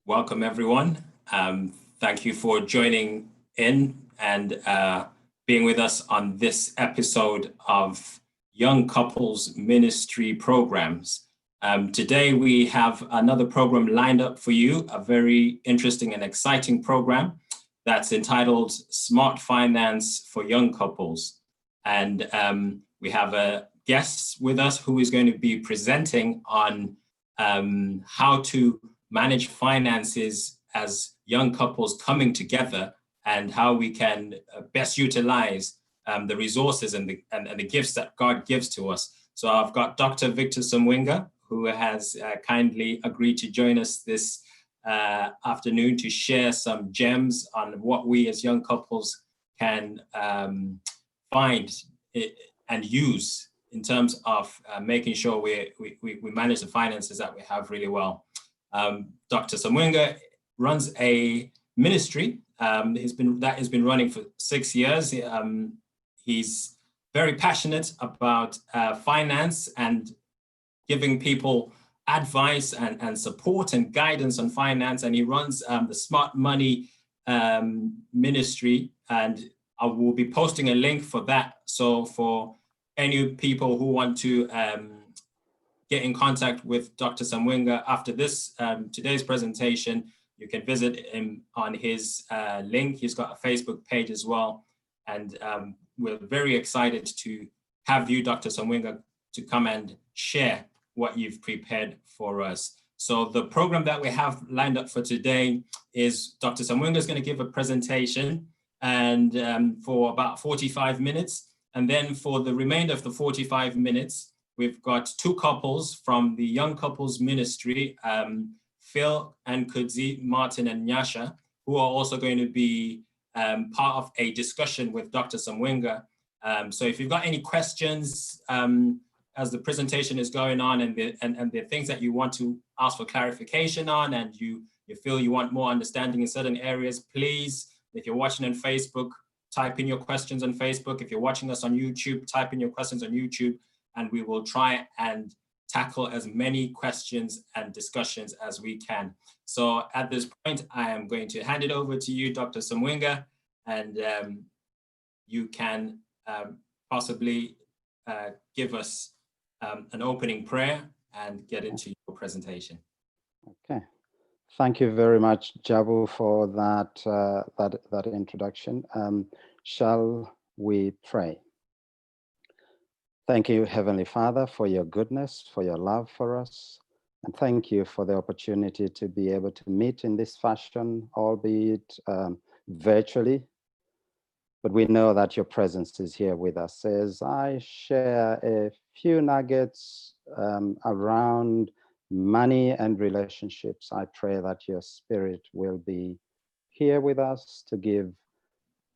Welcome, everyone. Thank you for joining in and being with us on this episode of Young Couples Ministry Programs. Today, we have another program lined up for you, a very interesting and exciting program that's entitled Smart Finance for Young Couples. And we have a guest with us who is going to be presenting on how to manage finances as young couples coming together and how we can best utilize the resources and the gifts that God gives to us. So I've got Dr. Victor Samwinga, who has kindly agreed to join us this afternoon to share some gems on what we as young couples can find and use in terms of making sure we manage the finances that we have really well. Dr. Samwinga runs a ministry that has been running for 6 years. He's very passionate about finance and giving people advice and support and guidance on finance. And he runs the Smart Money ministry, and I will be posting a link for that. So for any people who want to get in contact with Dr. Samwinga after this today's presentation, you can visit him on his link. He's got a Facebook page as well. And we're very excited to have you, Dr. Samwinga, to come and share what you've prepared for us. So the program that we have lined up for today is Dr. Samwinga is going to give a presentation and for about 45 minutes. And then for the remainder of the 45 minutes, we've got two couples from the Young Couples Ministry, Phil and Kudzi, Martin and Nyasha, who are also going to be part of a discussion with Dr. Samwinga. So if you've got any questions as the presentation is going on and the things that you want to ask for clarification on and you feel you want more understanding in certain areas, please, if you're watching on Facebook, type in your questions on Facebook. If you're watching us on YouTube, type in your questions on YouTube, and we will try and tackle as many questions and discussions as we can. So at this point, I am going to hand it over to you, Dr. Samwinga, and you can possibly give us an opening prayer and get into your presentation. Okay. Thank you very much, Jabu, for that introduction. Shall we pray? Thank you, Heavenly Father, for your goodness, for your love for us. And thank you for the opportunity to be able to meet in this fashion, albeit virtually. But we know that your presence is here with us. As I share a few nuggets around money and relationships, I pray that your spirit will be here with us to give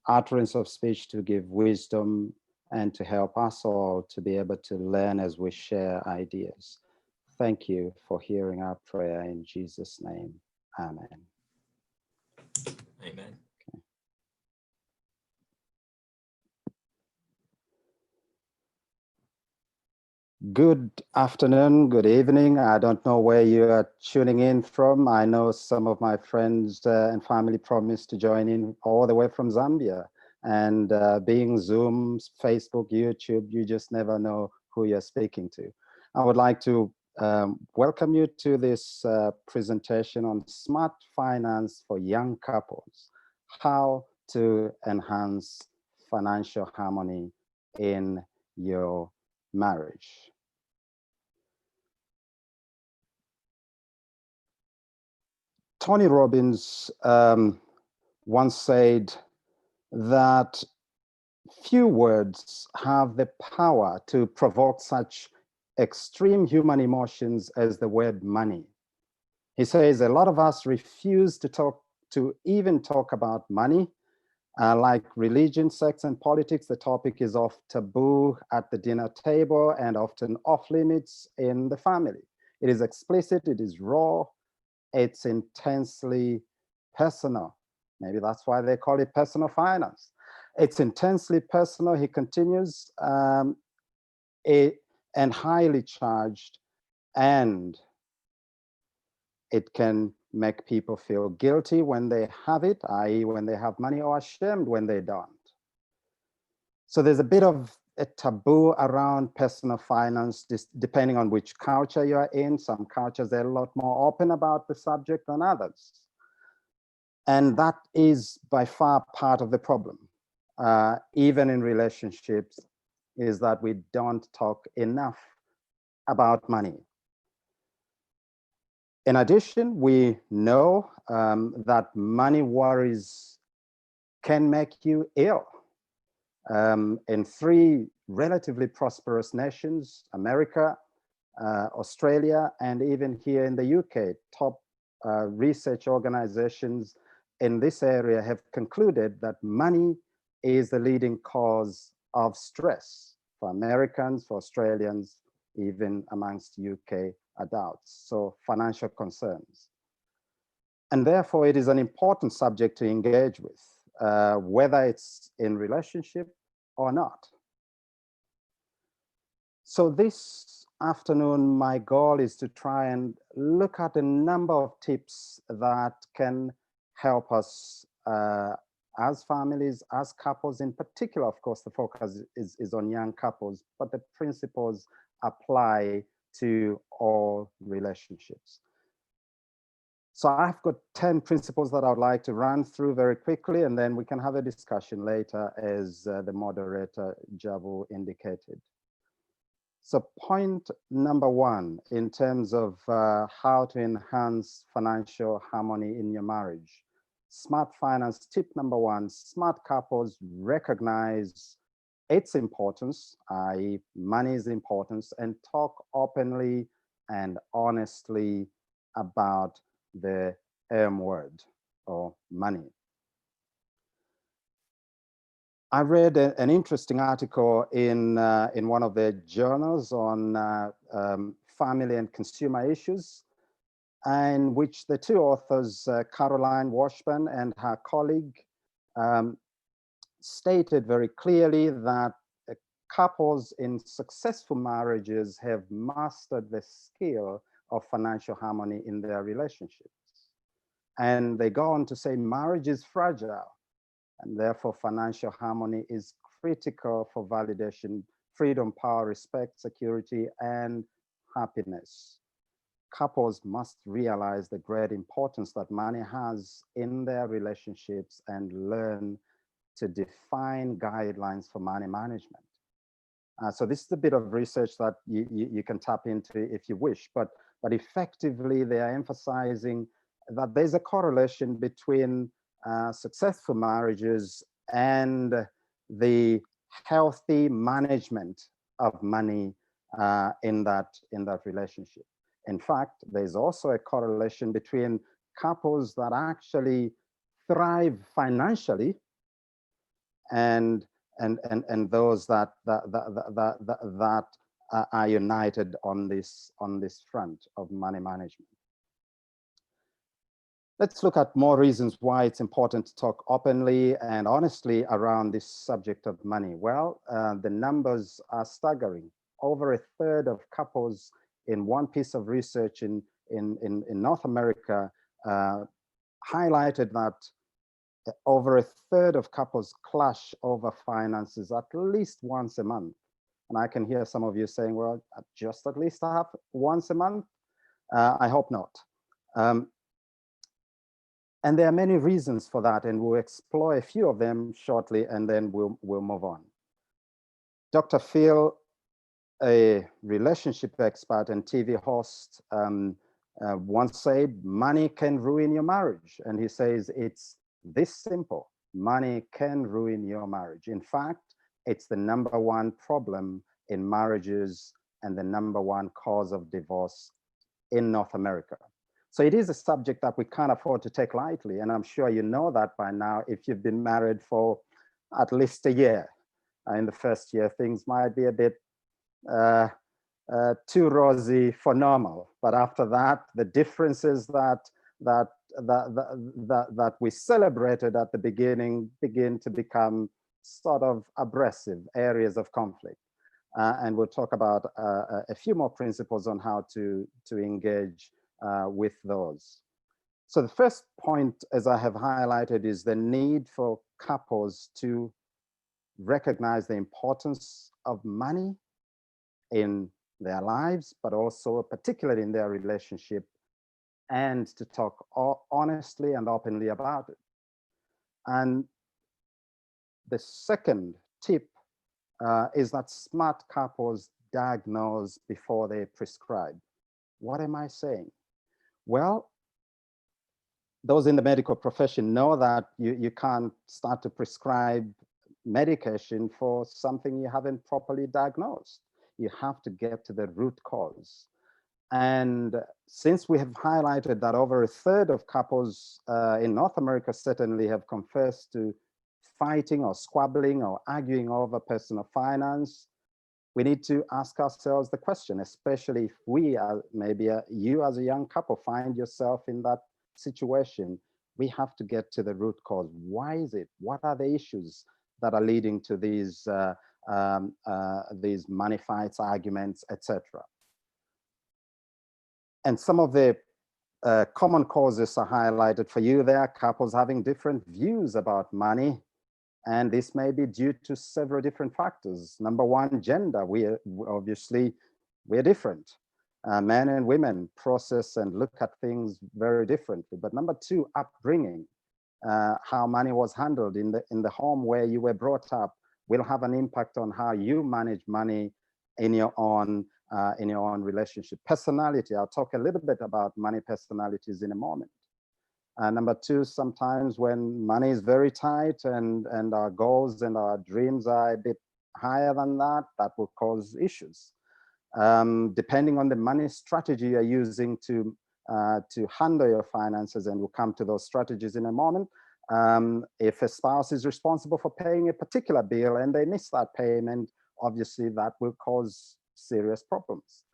utterance of speech, to give wisdom, and to help us all to be able to learn as we share ideas. Thank you for hearing our prayer in Jesus' name. Amen. Amen. Okay. Good afternoon, good evening. I don't know where you are tuning in from. I know some of my friends and family promised to join in all the way from Zambia. And being Zoom, Facebook, YouTube, you just never know who you're speaking to. I would like to welcome you to this presentation on smart finance for young couples, how to enhance financial harmony in your marriage. Tony Robbins once said that few words have the power to provoke such extreme human emotions as the word money. He says a lot of us refuse to even talk about money. Like religion, sex, and politics, the topic is off taboo at the dinner table and often off limits in the family. It is explicit, it is raw, it's intensely personal. Maybe that's why they call it personal finance. It's intensely personal, he continues, and highly charged, and it can make people feel guilty when they have it, i.e. when they have money, or ashamed when they don't. So there's a bit of a taboo around personal finance, depending on which culture you are in. Some cultures are a lot more open about the subject than others. And that is by far part of the problem, even in relationships, is that we don't talk enough about money. In addition, we know that money worries can make you ill. In 3 relatively prosperous nations, America, Australia, and even here in the UK, top research organizations in this area have concluded that money is the leading cause of stress for Americans, for Australians, even amongst UK adults, so financial concerns. And therefore, it is an important subject to engage with, whether it's in relationship or not. So this afternoon, my goal is to try and look at a number of tips that can help us as families, as couples. In particular, of course, the focus is on young couples, but the principles apply to all relationships. So I've got 10 principles that I'd like to run through very quickly, and then we can have a discussion later, as the moderator, Jabu, indicated. So point number 1, in terms of how to enhance financial harmony in your marriage. Smart finance tip number 1, smart couples recognize its importance, i.e. money's importance, and talk openly and honestly about the M word, or money. I read an interesting article in one of the journals on family and consumer issues, in which the 2 authors, Caroline Washburn and her colleague, stated very clearly that couples in successful marriages have mastered the skill of financial harmony in their relationships. And they go on to say marriage is fragile, and therefore financial harmony is critical for validation, freedom, power, respect, security, and happiness. Couples must realize the great importance that money has in their relationships and learn to define guidelines for money management. So this is a bit of research that you can tap into if you wish, but effectively they are emphasizing that there's a correlation between successful marriages and the healthy management of money in that relationship. In fact, there's also a correlation between couples that actually thrive financially and those that are united on this front of money management. Let's look at more reasons why it's important to talk openly and honestly around this subject of money. Well, the numbers are staggering. Over 1/3 of couples in one piece of research in North America highlighted that over 1/3 of couples clash over finances at least once a month. And I can hear some of you saying, well, just at least once a month? I hope not. And there are many reasons for that, and we'll explore a few of them shortly, and then we'll move on. Dr. Phil, a relationship expert and TV host, once said, money can ruin your marriage. And he says, it's this simple. Money can ruin your marriage. In fact, it's the #1 problem in marriages and the #1 cause of divorce in North America. So it is a subject that we can't afford to take lightly. And I'm sure you know that by now if you've been married for at least a year. In the first year, things might be a bit too rosy for normal. But after that, the differences that we celebrated at the beginning begin to become sort of abrasive areas of conflict. And we'll talk about a few more principles on how to engage with those. So the first point, as I have highlighted, is the need for couples to recognize the importance of money in their lives, but also particularly in their relationship, and to talk honestly and openly about it. And the second tip is that smart couples diagnose before they prescribe. What am I saying? Well, those in the medical profession know that you can't start to prescribe medication for something you haven't properly diagnosed. You have to get to the root cause. And since we have highlighted that over a third of couples in North America certainly have confessed to fighting or squabbling or arguing over personal finance, we need to ask ourselves the question, especially if we are, maybe you as a young couple find yourself in that situation. We have to get to the root cause. Why is it? What are the issues that are leading to these money fights, arguments, etc.? And some of the common causes are highlighted for you there. Couples having different views about money, and this may be due to several different factors. Number one, gender. We're different. Men and women process and look at things very differently. But number two, upbringing. How money was handled in the home where you were brought up will have an impact on how you manage money in your own relationship. Personality. I'll talk a little bit about money personalities in a moment. Number two, sometimes when money is very tight and our goals and our dreams are a bit higher than that, that will cause issues. Depending on the money strategy you're using to handle your finances, and we'll come to those strategies in a moment. If a spouse is responsible for paying a particular bill and they miss that payment, obviously that will cause serious problems.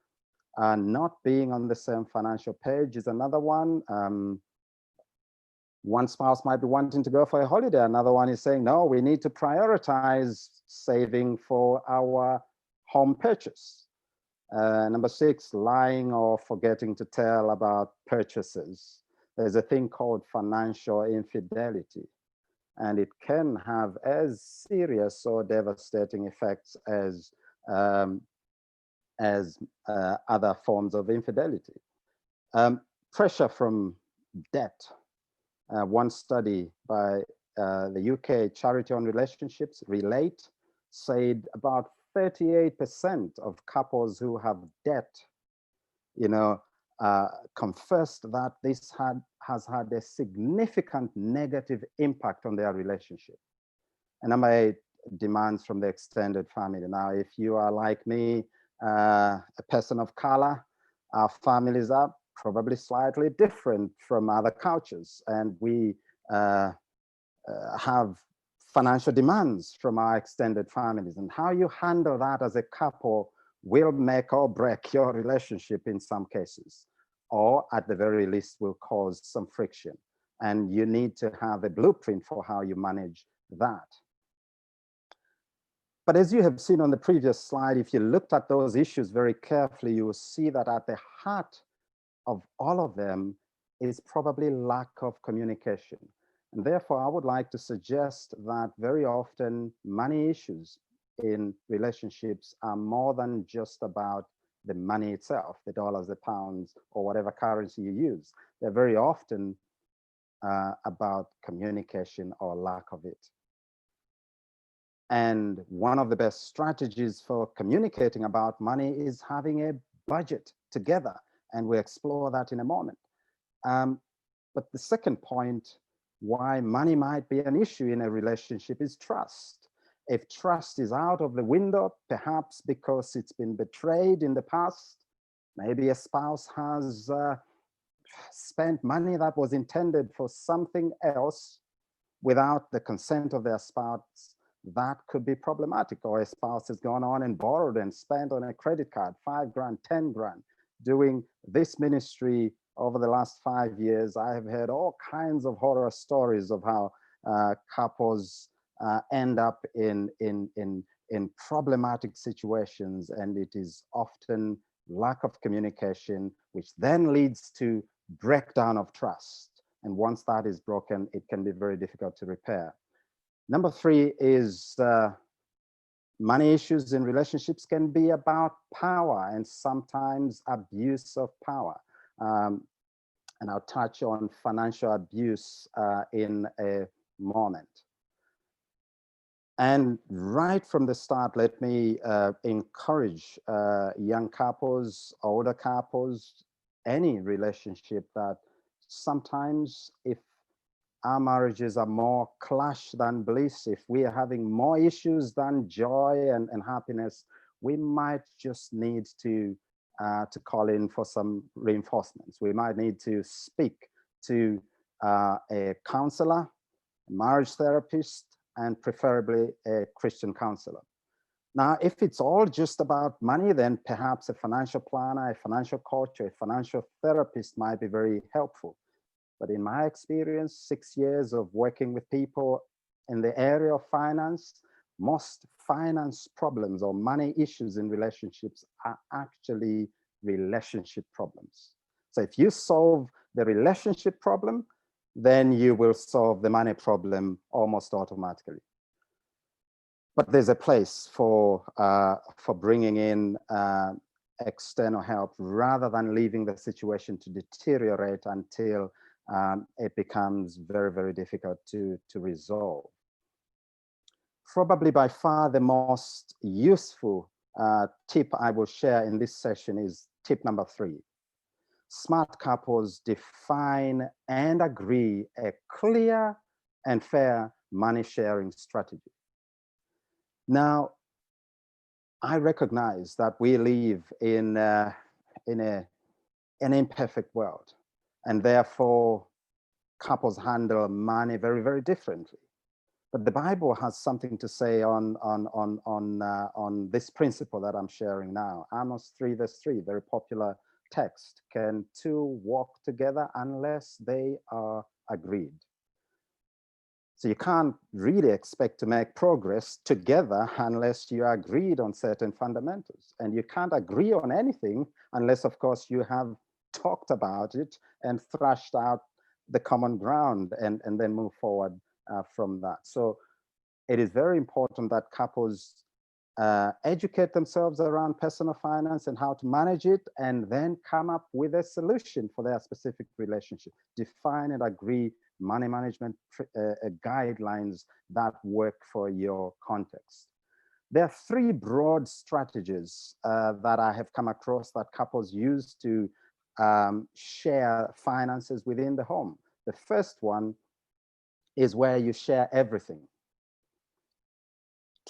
Not being on the same financial page is another one. One spouse might be wanting to go for a holiday. Another one is saying, no, we need to prioritize saving for our home purchase. Number six, lying or forgetting to tell about purchases. There's a thing called financial infidelity, and it can have as serious or devastating effects as other forms of infidelity. Pressure from debt. One study by the UK Charity on Relationships, Relate, said about 38% of couples who have debt, confessed that this has had a significant negative impact on their relationship. And number eight, demands from the extended family. Now, if you are like me, a person of color, our families are probably slightly different from other cultures, and we have financial demands from our extended families, and how you handle that as a couple will make or break your relationship in some cases, or at the very least will cause some friction, and you need to have a blueprint for how you manage that. But as you have seen on the previous slide, if you looked at those issues very carefully, you will see that at the heart of all of them is probably lack of communication. And therefore, I would like to suggest that very often money issues in relationships are more than just about the money itself, the dollars, the pounds, or whatever currency you use. They're very often about communication or lack of it. And one of the best strategies for communicating about money is having a budget together. And we'll explore that in a moment. But the second point, why money might be an issue in a relationship, is trust. If trust is out of the window, perhaps because it's been betrayed in the past, maybe a spouse has spent money that was intended for something else without the consent of their spouse, that could be problematic. Or a spouse has gone on and borrowed and spent on a credit card, 5 grand, 10 grand. Doing this ministry over the last 5 years, I have heard all kinds of horror stories of how couples end up in problematic situations, and it is often lack of communication, which then leads to breakdown of trust. And once that is broken, it can be very difficult to repair. Number three is money issues in relationships can be about power and sometimes abuse of power. And I'll touch on financial abuse in a moment. And right from the start, let me encourage young couples, older couples, any relationship that sometimes if our marriages are more clash than bliss, if we are having more issues than joy and happiness, we might just need to call in for some reinforcements. We might need to speak to a counselor, a marriage therapist, and preferably a Christian counselor. Now, if it's all just about money, then perhaps a financial planner, a financial coach, or a financial therapist might be very helpful. But in my experience, 6 years of working with people in the area of finance, most finance problems or money issues in relationships are actually relationship problems. So if you solve the relationship problem, then you will solve the money problem almost automatically. But there's a place for bringing in external help rather than leaving the situation to deteriorate until it becomes very, very difficult to resolve. Probably by far the most useful tip I will share in this session is tip number 3. Smart couples define and agree a clear and fair money sharing strategy. Now, I recognize that we live in an imperfect world, and therefore couples handle money very, very differently. But the Bible has something to say on this principle that I'm sharing now. Amos 3 verse 3, very popular text. Can two walk together unless they are agreed? So you can't really expect to make progress together unless you are agreed on certain fundamentals. And you can't agree on anything unless, of course, you have talked about it and thrashed out the common ground and then move forward from that. So it is very important that couples educate themselves around personal finance and how to manage it, and then come up with a solution for their specific relationship. Define and agree money management guidelines that work for your context. There are 3 broad strategies that I have come across that couples use to share finances within the home. The first one is where you share everything.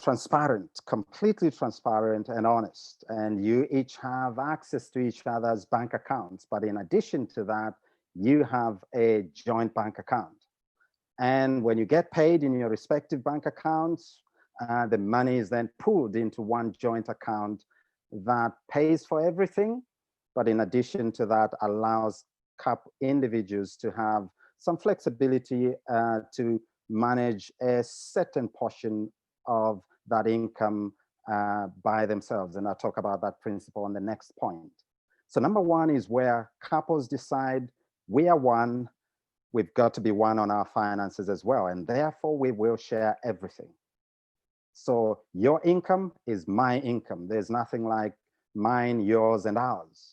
Transparent, completely transparent and honest. And you each have access to each other's bank accounts. But in addition to that, you have a joint bank account. And when you get paid in your respective bank accounts, the money is then pooled into one joint account that pays for everything. But in addition to that, allows individuals to have some flexibility to manage a certain portion of that income by themselves. And I'll talk about that principle on the next point. So number 1 is where couples decide we are one, we've got to be one on our finances as well, and therefore we will share everything. So your income is my income. There's nothing like mine, yours, and ours.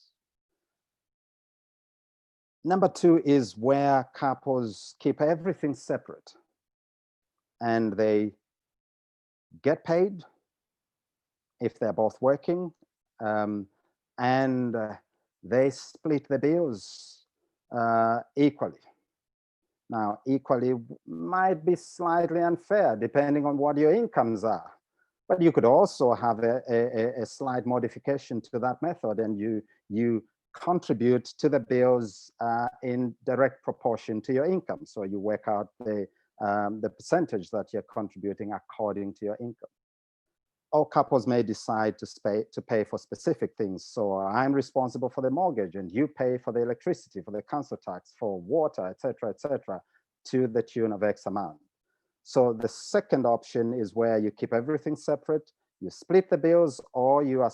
Number 2 is where couples keep everything separate and they get paid if they're both working, and they split the bills equally. Now, equally might be slightly unfair depending on what your incomes are, but you could also have a slight modification to that method, and you contribute to the bills in direct proportion to your income. So you work out the percentage that you're contributing according to your income. All couples may decide to pay for specific things. So I'm responsible for the mortgage and you pay for the electricity, for the council tax, for water, etc., to the tune of X amount. So the second option is where you keep everything separate, you split the bills, or you are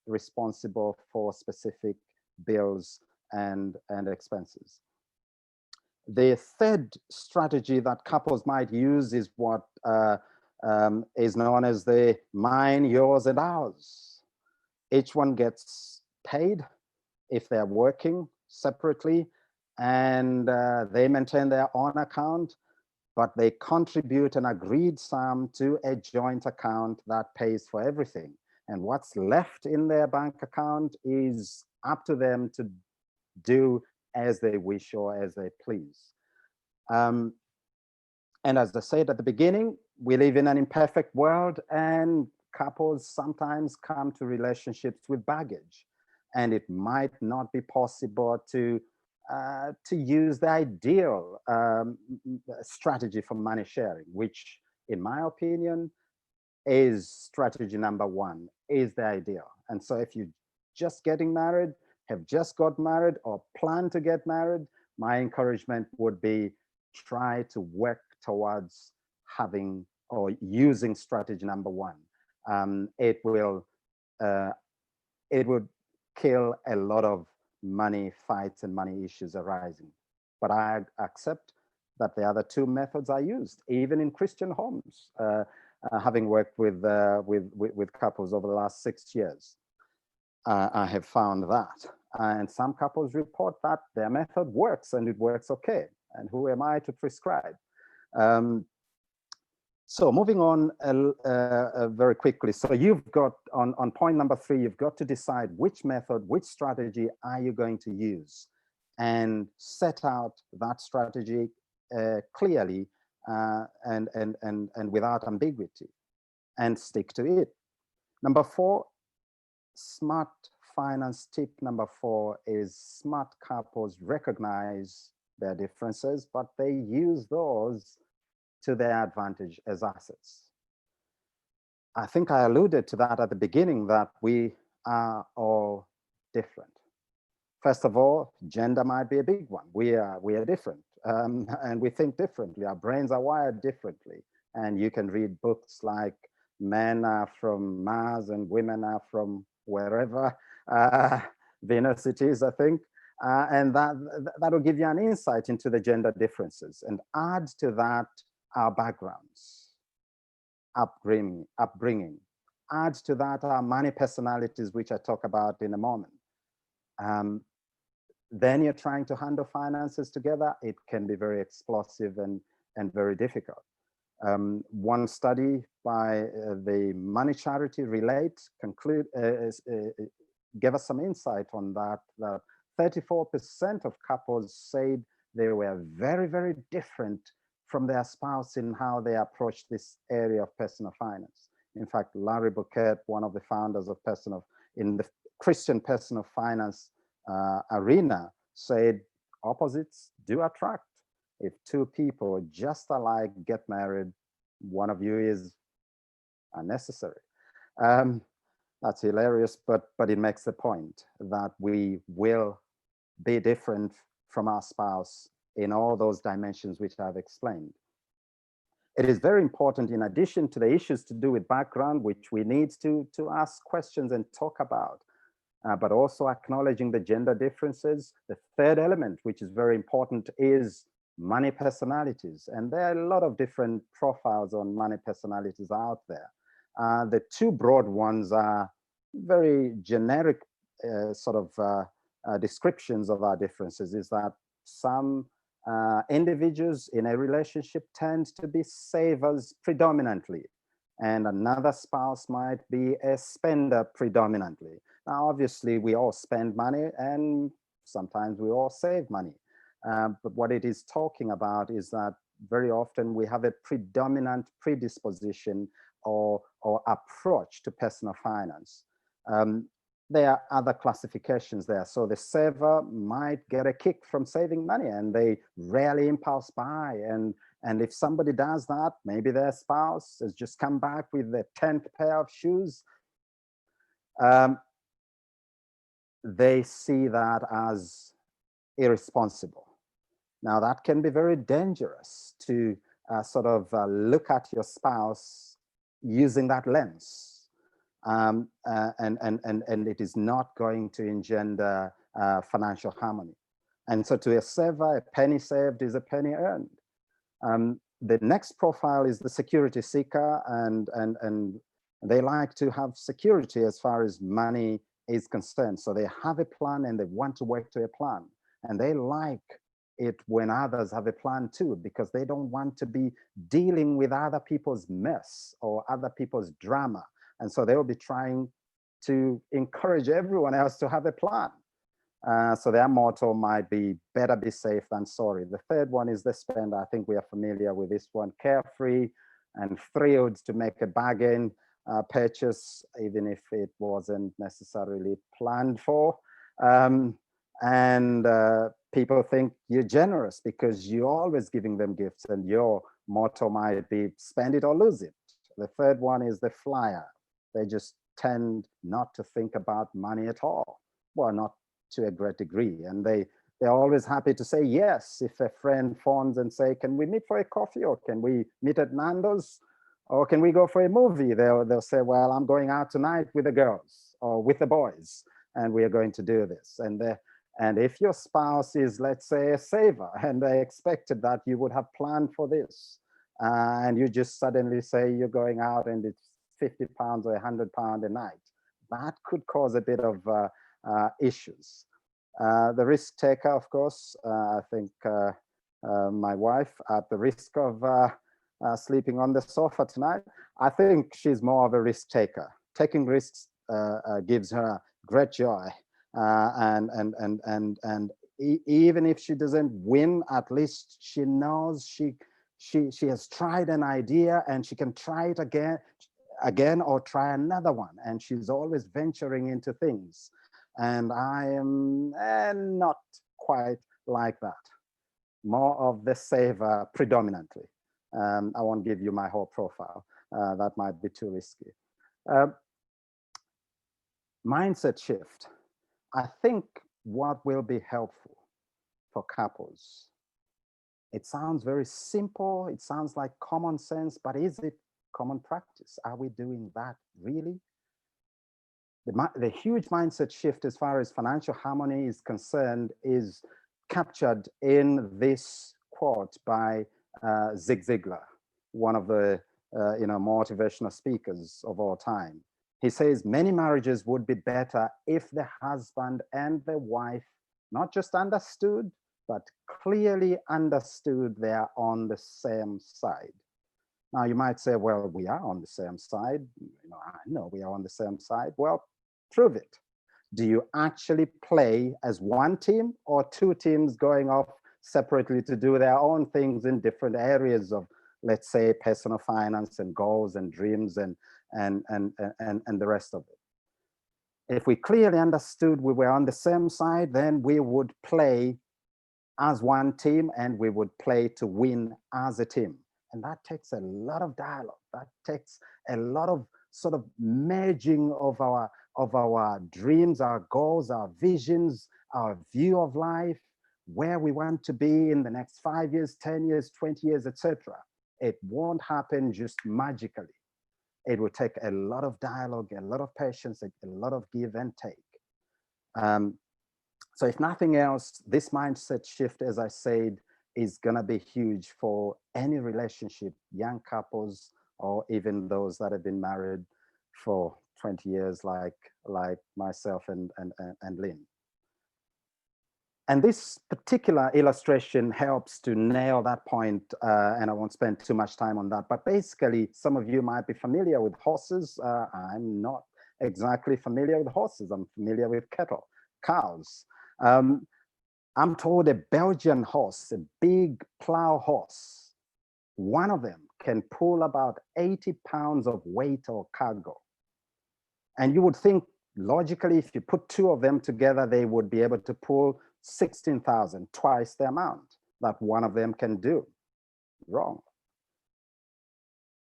responsible for specific bills and expenses. The third strategy that couples might use is what is known as the mine, yours, and ours. Each one gets paid if they're working separately, and they maintain their own account, but they contribute an agreed sum to a joint account that pays for everything. And what's left in their bank account is up to them to do as they wish or as they please. And as I said at the beginning, we live in an imperfect world, and couples sometimes come to relationships with baggage, and it might not be possible to use the ideal strategy for money sharing, which, in my opinion, is strategy number one, is the ideal. And so if you're just getting married, have just got married, or plan to get married, my encouragement would be try to work towards having or using strategy number one. It would kill a lot of money fights and money issues arising. But I accept that the other two methods are used, even in Christian homes, having worked with couples over the last 6 years. I have found that. And some couples report that their method works and it works okay. And who am I to prescribe? So moving on very quickly. So you've got, on point number 3, you've got to decide which method, which strategy are you going to use, and set out that strategy clearly and without ambiguity, and stick to it. Number 4, smart finance tip number 4 is smart couples recognize their differences, but they use those to their advantage as assets. I think I alluded to that at the beginning, that we are all different. First of all, gender might be a big one. We are different, and we think differently. Our brains are wired differently. And you can read books like Men Are From Mars and Women Are From Wherever, Venus it is, I think. And that'll give you an insight into the gender differences, and add to that our backgrounds, upbringing, add to that our money personalities, which I talk about in a moment. Then you're trying to handle finances together. It can be very explosive and very difficult. One study by the money charity Relate gave us some insight on that 34% of couples said they were very, very different from their spouse in how they approach this area of personal finance. In fact, Larry Burkett, one of the founders of in the Christian personal finance arena, said opposites do attract. If two people just alike get married, one of you is unnecessary. That's hilarious, but it makes the point that we will be different from our spouse in all those dimensions which I've explained. It is very important, in addition to the issues to do with background, which we need to ask questions and talk about, but also acknowledging the gender differences. The third element, which is very important, is money personalities. And there are a lot of different profiles on money personalities out there. The two broad ones are very generic descriptions of our differences, is that some individuals in a relationship tend to be savers predominantly, and another spouse might be a spender predominantly. Now, obviously, we all spend money and sometimes we all save money. But what it is talking about is that very often we have a predominant predisposition or approach to personal finance. There are other classifications there. So the saver might get a kick from saving money, and they rarely impulse buy. And if somebody does that, maybe their spouse has just come back with the 10th pair of shoes. They see that as irresponsible. Now, that can be very dangerous to look at your spouse using that lens. And it is not going to engender financial harmony. And so to a saver, a penny saved is a penny earned. The next profile is the security seeker, and they like to have security as far as money is concerned. So they have a plan and they want to work to a plan. And they like it when others have a plan too, because they don't want to be dealing with other people's mess or other people's drama. And so they will be trying to encourage everyone else to have a plan. So their motto might be better be safe than sorry. The third one is the spender. I think we are familiar with this one: carefree and thrilled to make a bargain purchase, even if it wasn't necessarily planned for. People think you're generous because you're always giving them gifts, and your motto might be spend it or lose it. The third one is the flyer. They just tend not to think about money at all. Well, not to a great degree. And they're always happy to say yes if a friend phones and say, can we meet for a coffee, or can we meet at Nando's, or can we go for a movie? They'll say, well, I'm going out tonight with the girls or with the boys, and we are going to do this. And if your spouse is, let's say, a saver, and they expected that you would have planned for this, and you just suddenly say you're going out and it's £50 or £100 a night, that could cause a bit of issues. The risk taker, of course, I think my wife, at the risk of sleeping on the sofa tonight, I think she's more of a risk taker. Taking risks gives her great joy, even if she doesn't win, at least she knows she has tried an idea and she can try it again or try another one, and she's always venturing into things. And I am not quite like that. More of the saver predominantly. I won't give you my whole profile. That might be too risky. Mindset shift. I think what will be helpful for couples, it sounds very simple. It sounds like common sense, but is it common practice? Are we doing that really? The huge mindset shift as far as financial harmony is concerned is captured in this quote by Zig Ziglar, one of the motivational speakers of all time. He says, many marriages would be better if the husband and the wife not just understood, but clearly understood they are on the same side. Now you might say, well, we are on the same side. I know we are on the same side. Well, prove it. Do you actually play as one team, or two teams going off separately to do their own things in different areas of, let's say, personal finance and goals and dreams and the rest of it? If we clearly understood we were on the same side, then we would play as one team and we would play to win as a team. And that takes a lot of dialogue. That takes a lot of sort of merging of our dreams, our goals, our visions, our view of life, where we want to be in the next 5 years, 10 years, 20 years, etc. It won't happen just magically. It will take a lot of dialogue, a lot of patience, a lot of give and take. So if nothing else, this mindset shift, as I said, is gonna be huge for any relationship, young couples, or even those that have been married for 20 years, like myself and Lynn. And this particular illustration helps to nail that point, and I won't spend too much time on that. But basically, some of you might be familiar with horses. I'm not exactly familiar with horses. I'm familiar with cattle, cows. I'm told a Belgian horse, a big plow horse, one of them can pull about 80 pounds of weight or cargo. And you would think, logically, if you put two of them together, they would be able to pull 16,000, twice the amount that one of them can do. Wrong.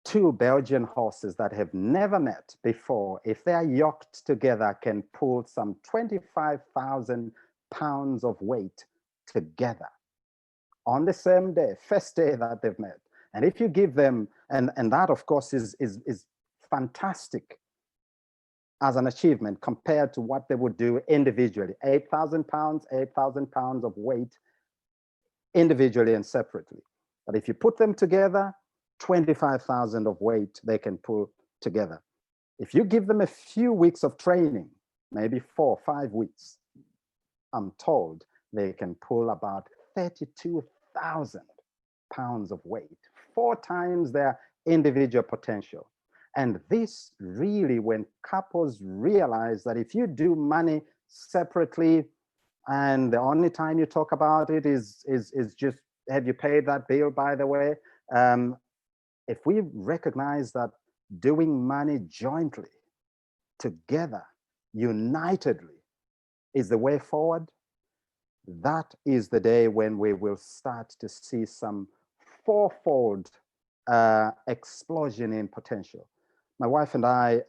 Two Belgian horses that have never met before, if they are yoked together, can pull some 25,000 pounds of weight together on the same day, first day that they've met. And if you give them, and that of course is fantastic. as an achievement compared to what they would do individually. 8,000 pounds of weight individually and separately. But if you put them together, 25,000 of weight they can pull together. If you give them a few weeks of training, maybe 4 or 5 weeks, I'm told they can pull about 32,000 pounds of weight, 4 times their individual potential. And this really, when couples realize that if you do money separately, and the only time you talk about it is just, have you paid that bill, by the way? If we recognize that doing money jointly, together, unitedly, is the way forward, that is the day when we will start to see some fourfold explosion in potential. My wife and I,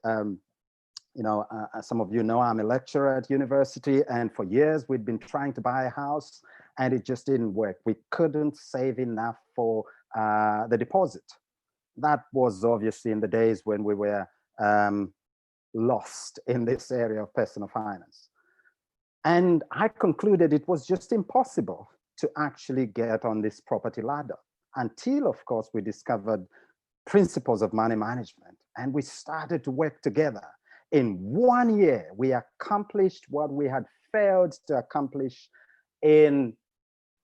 some of you know I'm a lecturer at university, and for years we'd been trying to buy a house and it just didn't work. We couldn't save enough for the deposit. That was obviously in the days when we were lost in this area of personal finance. And I concluded it was just impossible to actually get on this property ladder until, of course, we discovered principles of money management and we started to work together. In 1 year, we accomplished what we had failed to accomplish in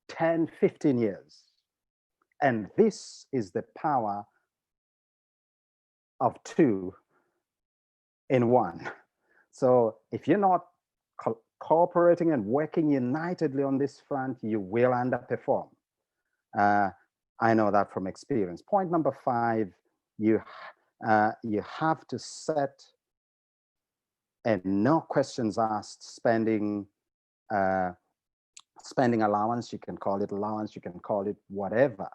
10, 15 years. And this is the power of 2 in 1. So if you're not cooperating and working unitedly on this front, you will underperform. I know that from experience. Point number 5, you have to set a no questions asked spending allowance. You can call it allowance, you can call it whatever.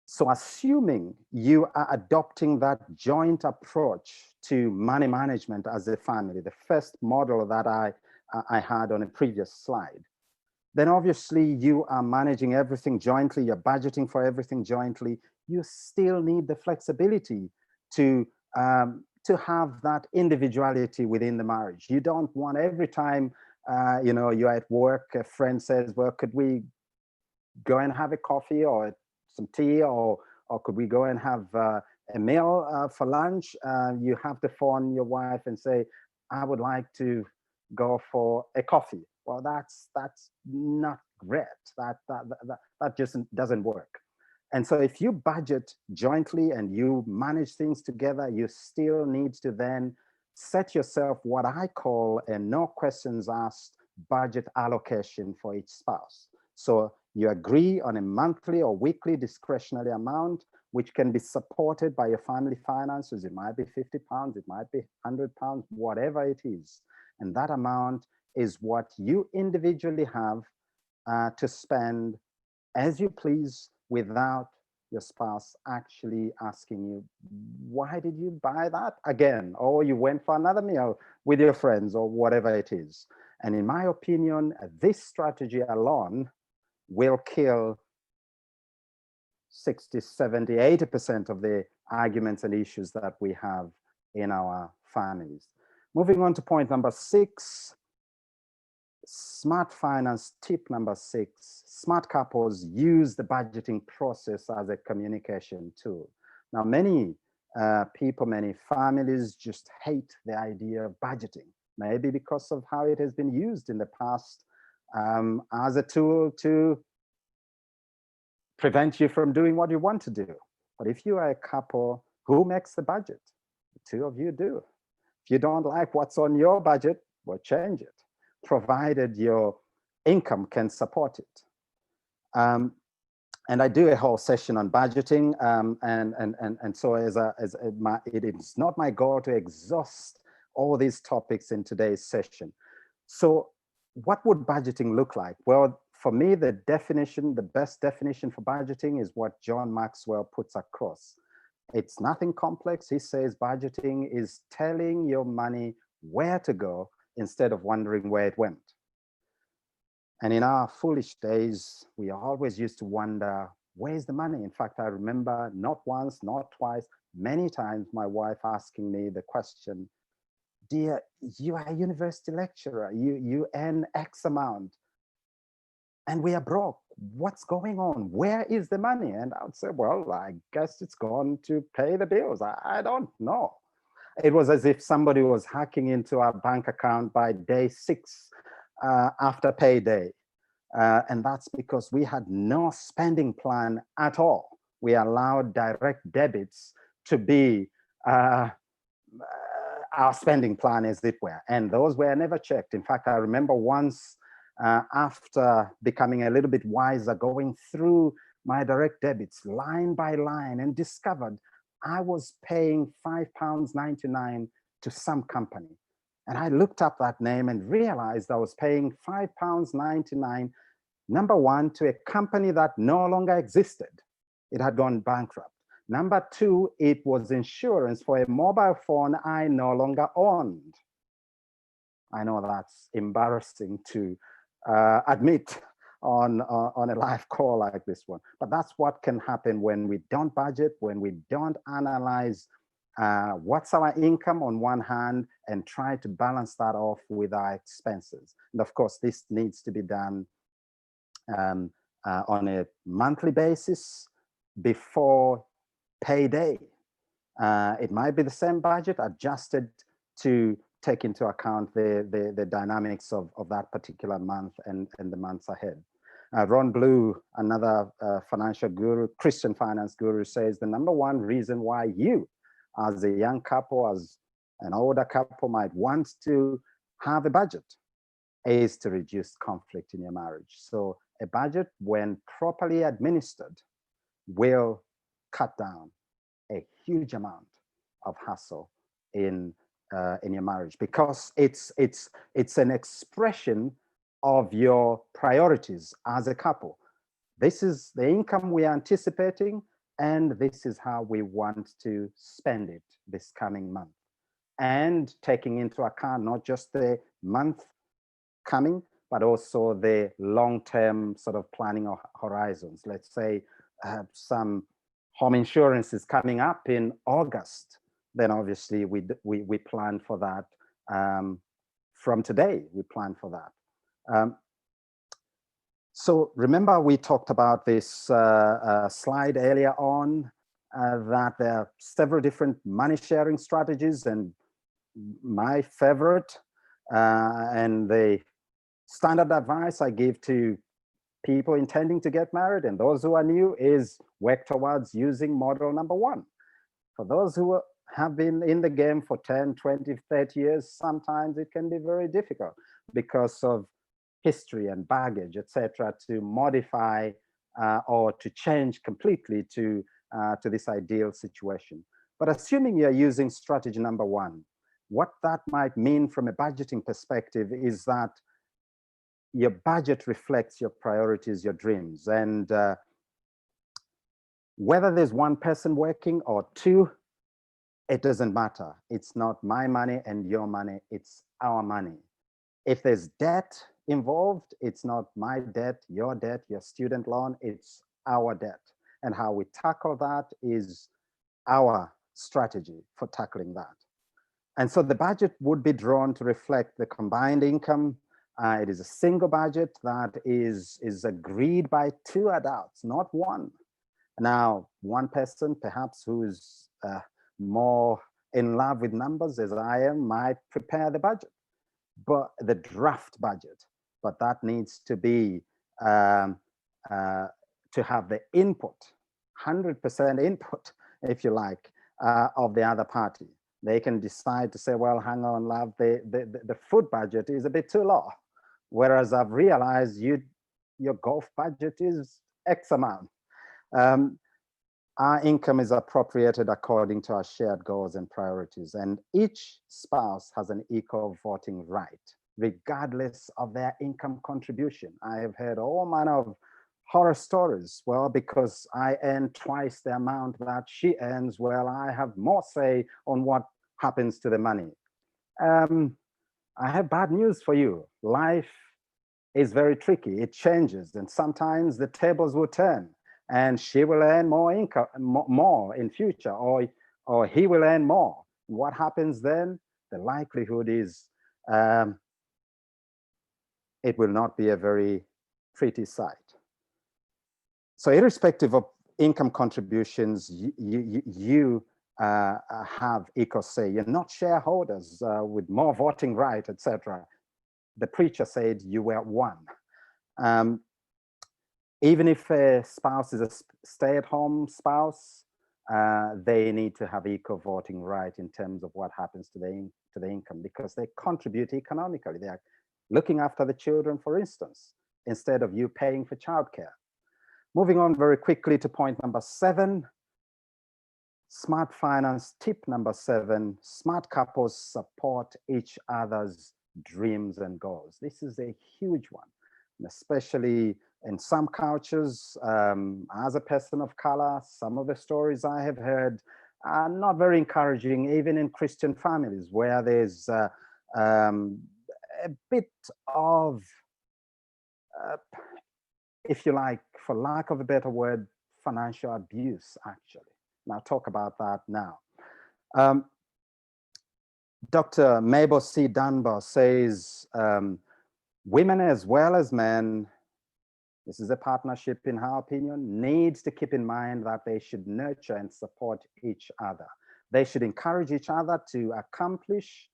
So assuming you are adopting that joint approach to money management as a family, the first model that I had on a previous slide, then obviously you are managing everything jointly, you're budgeting for everything jointly. You still need the flexibility to have that individuality within the marriage. You don't want every time you're at work, a friend says, well, could we go and have a coffee or some tea, or could we go and have a meal for lunch? You have to phone your wife and say, I would like to go for a coffee. Well, that's not great. That just doesn't work. And so if you budget jointly and you manage things together, you still need to then set yourself what I call a no questions asked budget allocation for each spouse. So you agree on a monthly or weekly discretionary amount, which can be supported by your family finances. It might be 50 pounds, it might be 100 pounds, whatever it is. And that amount is what you individually have to spend as you please without your spouse actually asking you, why did you buy that again? Or you went for another meal with your friends or whatever it is. And in my opinion, this strategy alone will kill 60, 70, 80% of the arguments and issues that we have in our families. Moving on to point number 6, smart finance tip number 6, smart couples use the budgeting process as a communication tool. Now, many people, many families just hate the idea of budgeting, maybe because of how it has been used in the past as a tool to prevent you from doing what you want to do. But if you are a couple, who makes the budget? The 2 of you do. If you don't like what's on your budget, well, change it, provided your income can support it. And I do a whole session on budgeting, and so it is not my goal to exhaust all these topics in today's session. So what would budgeting look like? Well, for me, the best definition for budgeting is what John Maxwell puts across. It's nothing complex. He says budgeting is telling your money where to go instead of wondering where it went. And in our foolish days, we always used to wonder, where's the money? In fact, I remember not once, not twice, many times my wife asking me the question, dear, you are a university lecturer, you earn X amount, and we are broke. What's going on? Where is the money? And I would say, well, I guess it's gone to pay the bills. I don't know. It was as if somebody was hacking into our bank account by day 6 after payday. And that's because we had no spending plan at all. We allowed direct debits to be our spending plan, as it were. And those were never checked. In fact, I remember once after becoming a little bit wiser, going through my direct debits line by line, and discovered I was paying £5.99 to some company. And I looked up that name and realized I was paying £5.99, number one, to a company that no longer existed. It had gone bankrupt. Number two, it was insurance for a mobile phone I no longer owned. I know that's embarrassing to admit on a live call like this one, but that's what can happen when we don't budget, when we don't analyze what's our income on one hand and try to balance that off with our expenses. And of course, this needs to be done on a monthly basis before payday. It might be the same budget adjusted to take into account the dynamics of that particular month and the months ahead. Ron Blue, another financial guru, Christian finance guru, says the number one reason why you, as a young couple, as an older couple, might want to have a budget is to reduce conflict in your marriage. So a budget, when properly administered, will cut down a huge amount of hassle in your marriage, because it's an expression of your priorities as a couple. This is the income we are anticipating, and this is how we want to spend it this coming month. And taking into account not just the month coming, but also the long-term sort of planning or horizons. Let's say some home insurance is coming up in August, then obviously we plan for that from today. We plan for that. So remember, we talked about this slide earlier on, that there are several different money sharing strategies, and my favorite and the standard advice I give to people intending to get married and those who are new is work towards using model number one. For those who have been in the game for 10, 20, 30 years, sometimes it can be very difficult because of history and baggage, etc., to modify or to change completely to this ideal situation. But assuming you're using strategy number one, what that might mean from a budgeting perspective is that your budget reflects your priorities, your dreams, and whether there's one person working or two, it doesn't matter. It's not my money and your money, it's our money. If there's debt involved, it's not my debt, your student loan, it's our debt. And how we tackle that is our strategy for tackling that. And so the budget would be drawn to reflect the combined income. It is a single budget that is agreed by two adults, not one. Now, one person perhaps who's more in love with numbers as I am might prepare the budget, but the draft budget, but that needs to be to have the input, 100% input, if you like, of the other party. They can decide to say, well, hang on, love, the food budget is a bit too low. Whereas I've realized your golf budget is X amount. Our income is appropriated according to our shared goals and priorities, and each spouse has an equal voting right, regardless of their income contribution. I have heard all manner of horror stories. Well, because I earn twice the amount that she earns, well, I have more say on what happens to the money. I have bad news for you. Life is very tricky. It changes, and sometimes the tables will turn, and she will earn more income, more in future, or he will earn more. What happens then? the likelihood is it will not be a very pretty sight. So irrespective of income contributions, you have equal say. You're not shareholders with more voting right, etc. The preacher said you were one. Even if a spouse is a stay-at-home spouse, they need to have equal voting right in terms of what happens to the income, because they contribute economically. They are looking after the children, for instance, instead of you paying for childcare. Moving on very quickly to point number 7, smart finance tip number 7, smart couples support each other's dreams and goals. This is a huge one, and especially in some cultures. As a person of color, some of the stories I have heard are not very encouraging, even in Christian families, where there's a bit of, if you like, for lack of a better word, financial abuse, actually. And I'll talk about that now. Dr. Mabel C. Dunbar says, women as well as men, this is a partnership in her opinion, needs to keep in mind that they should nurture and support each other. They should encourage each other to accomplish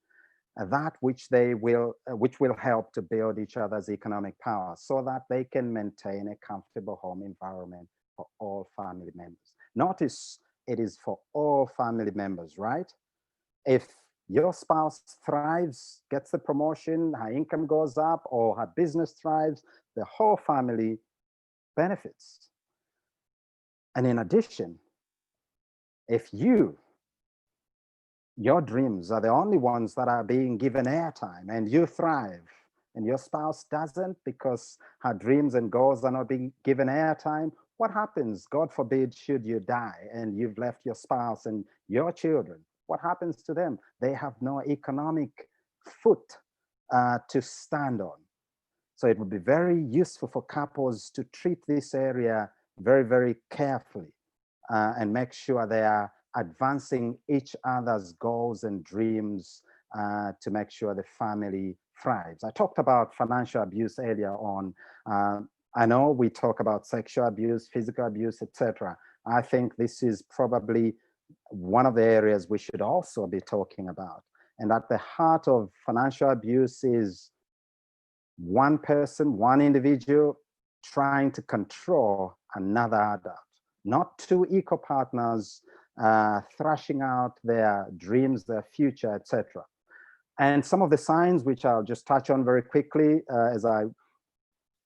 that which will help to build each other's economic power, so that they can maintain a comfortable home environment for all family members. Notice it is for all family members, right? If your spouse thrives, gets the promotion, her income goes up, or her business thrives, the whole family benefits. And in addition, if your dreams are the only ones that are being given airtime, and you thrive, and your spouse doesn't because her dreams and goals are not being given airtime, what happens? God forbid, should you die and you've left your spouse and your children, what happens to them? They have no economic foot to stand on. So it would be very useful for couples to treat this area very, very carefully and make sure they are advancing each other's goals and dreams to make sure the family thrives. I talked about financial abuse earlier on. I know we talk about sexual abuse, physical abuse, etc. I think this is probably one of the areas we should also be talking about. And at the heart of financial abuse is one person, one individual trying to control another adult, not two equal partners thrashing out their dreams, their future, etc. And some of the signs, which I'll just touch on very quickly as I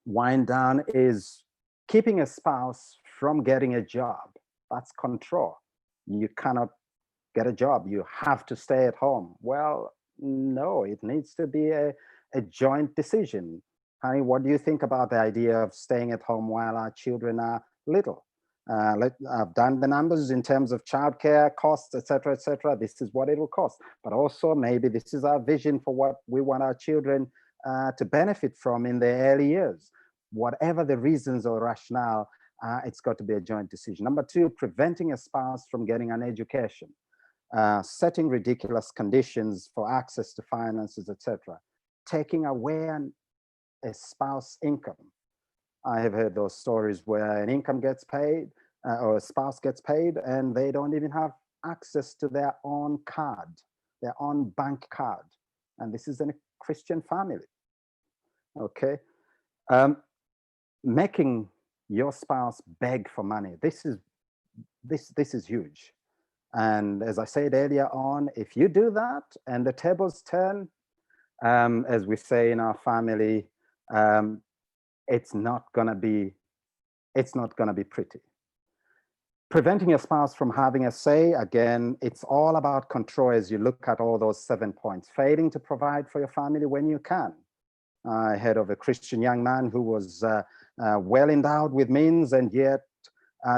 wind down, is keeping a spouse from getting a job. That's control. You cannot get a job. You have to stay at home. Well, no, it needs to be a joint decision. Honey, what do you think about the idea of staying at home while our children are little? I've done the numbers in terms of childcare costs, etc., etc. This is what it will cost. But also maybe this is our vision for what we want our children to benefit from in their early years. Whatever the reasons or rationale, it's got to be a joint decision. Number 2, preventing a spouse from getting an education. Setting ridiculous conditions for access to finances, etc. Taking away a spouse income. I have heard those stories where an income gets paid or a spouse gets paid and they don't even have access to their own card, their own bank card. And this is in a Christian family, okay? Making your spouse beg for money. This is huge. And as I said earlier on, if you do that and the tables turn, as we say in our family, it's not gonna be pretty. Preventing your spouse from having a say, again, it's all about control as you look at all those 7 points. Failing to provide for your family when you can. I heard of a Christian young man who was well endowed with means, and yet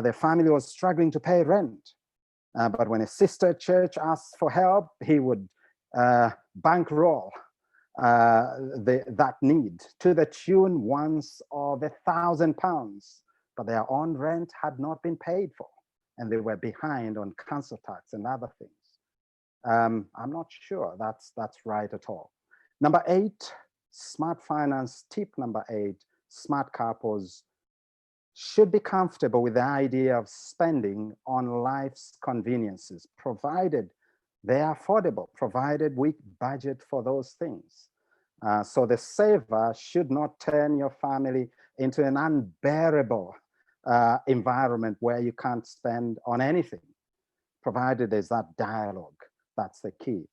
their family was struggling to pay rent. But when a sister church asked for help, he would bankroll that need to the tune once of £1,000, but their own rent had not been paid for, and they were behind on council tax and other things. I'm not sure that's right at all. Number 8, smart finance tip number 8, smart couples should be comfortable with the idea of spending on life's conveniences, provided they are affordable, provided we budget for those things. So the saver should not turn your family into an unbearable environment where you can't spend on anything, provided there's that dialogue. That's the key.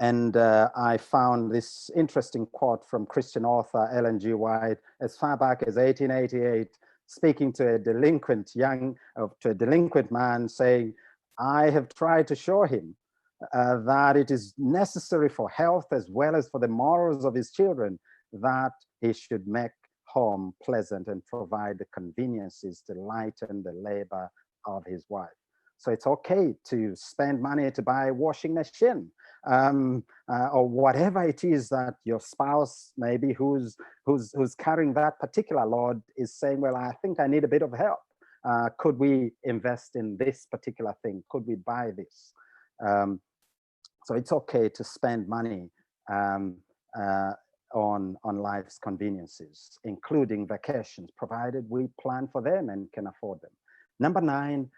And I found this interesting quote from Christian author Ellen G. White as far back as 1888, speaking to a delinquent man, saying, "I have tried to show him that it is necessary for health as well as for the morals of his children that he should make home pleasant and provide the conveniences to lighten the labor of his wife." So it's okay to spend money to buy a washing machine, or whatever it is that your spouse, maybe who's carrying that particular load, is saying, "Well, I think I need a bit of help. Could we invest in this particular thing? Could we buy this?" So it's okay to spend money on life's conveniences, including vacations, provided we plan for them and can afford them. Number 9,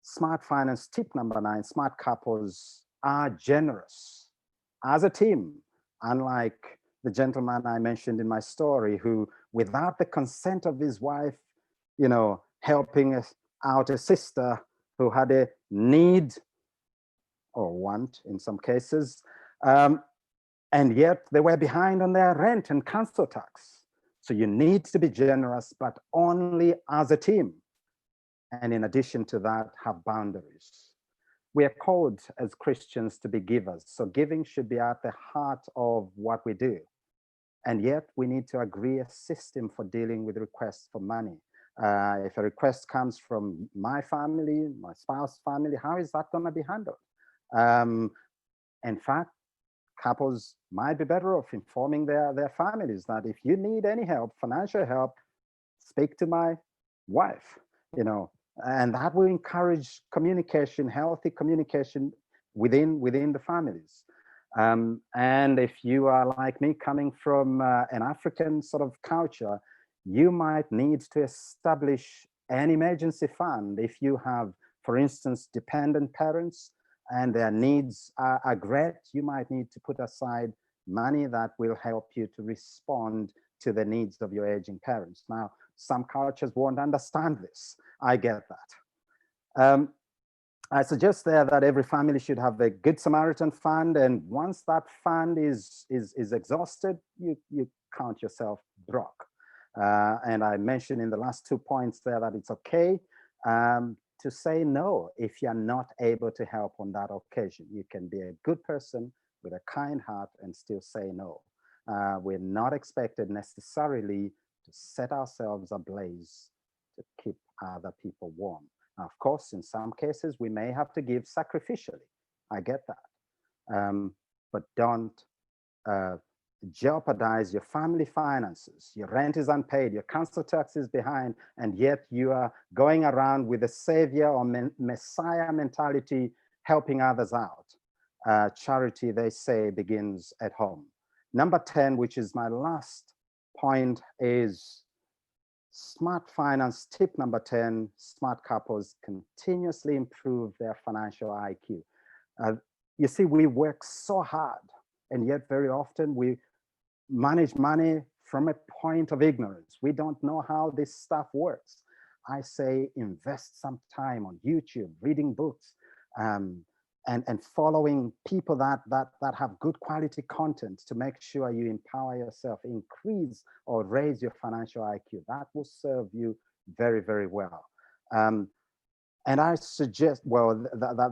smart finance tip number 9, smart couples are generous as a team, unlike the gentleman I mentioned in my story, who, without the consent of his wife, helping out a sister who had a need or want in some cases, and yet they were behind on their rent and council tax. So you need to be generous, but only as a team. And in addition to that, have boundaries. We are called as Christians to be givers. So giving should be at the heart of what we do. And yet we need to agree a system for dealing with requests for money. If a request comes from my family, my spouse's family, how is that going to be handled? In fact, couples might be better off informing their families that if you need any help, financial help, speak to my wife, and that will encourage communication, healthy communication within the families. And if you are like me, coming from an African sort of culture, you might need to establish an emergency fund if you have, for instance, dependent parents and their needs are great. You might need to put aside money that will help you to respond to the needs of your aging parents. Now, some cultures won't understand this. I get that. I suggest there that every family should have a Good Samaritan fund, and once that fund is exhausted, you count yourself broke. And I mentioned in the last 2 points there that it's okay to say no if you're not able to help on that occasion. You can be a good person with a kind heart and still say no. We're not expected necessarily to set ourselves ablaze to keep other people warm. Now, of course, in some cases, we may have to give sacrificially. I get that. But don't jeopardize your family finances. Your rent is unpaid, your council tax is behind, and yet you are going around with a savior or messiah mentality, helping others out. Charity, they say, begins at home. Number 10, which is my last point, is smart finance tip number 10, smart couples continuously improve their financial IQ. You see, we work so hard, and yet very often we manage money from a point of ignorance. We don't know how this stuff works. I say invest some time on YouTube, reading books, and following people that have good quality content to make sure you empower yourself, increase or raise your financial IQ. That will serve you very, very well. And I suggest, well,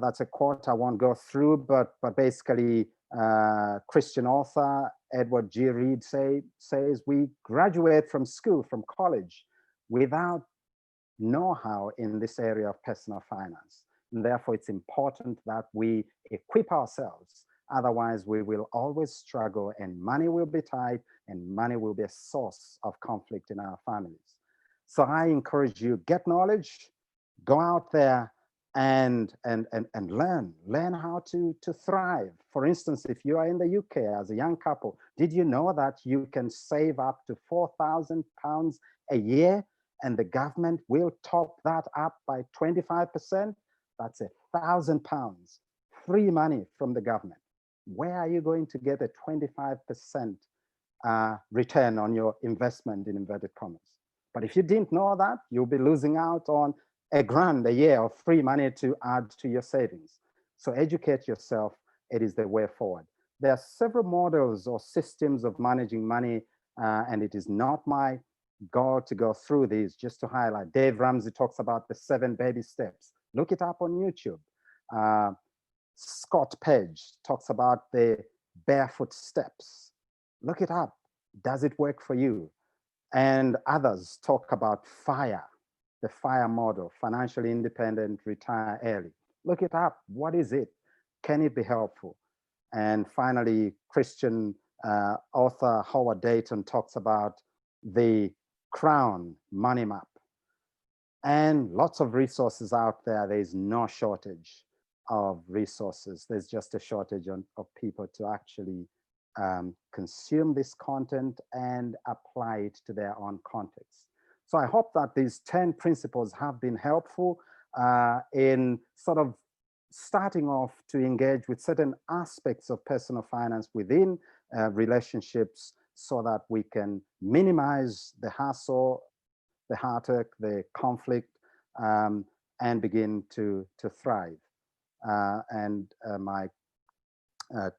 that's a quote I won't go through, but basically Christian author Edward G. Reed says we graduate from school, from college, without know-how in this area of personal finance. And therefore, it's important that we equip ourselves. Otherwise, we will always struggle, and money will be tight, and money will be a source of conflict in our families. So I encourage you, get knowledge, go out there and learn how to thrive. For instance, if you are in the UK as a young couple, did you know that you can save up to £4,000 a year, and the government will top that up by 25%? That's £1,000 free money from the government. Where are you going to get a 25% return on your investment, in inverted commas? But if you didn't know that, you'll be losing out on £1,000 a year of free money to add to your savings. So educate yourself. It is the way forward. There are several models or systems of managing money, and it is not my goal to go through these. Just to highlight, Dave Ramsey talks about the 7 baby steps. Look it up on YouTube. Scott Page talks about the barefoot steps. Look it up. Does it work for you? And others talk about FIRE, the FIRE model, financially independent, retire early. Look it up. What is it? Can it be helpful? And finally, Christian author Howard Dayton talks about the Crown Money Map. And lots of resources out there. There's no shortage of resources. There's just a shortage of people to actually consume this content and apply it to their own context. So I hope that these 10 principles have been helpful in sort of starting off to engage with certain aspects of personal finance within relationships, so that we can minimize the hassle, the heartache, the conflict, and begin to thrive. My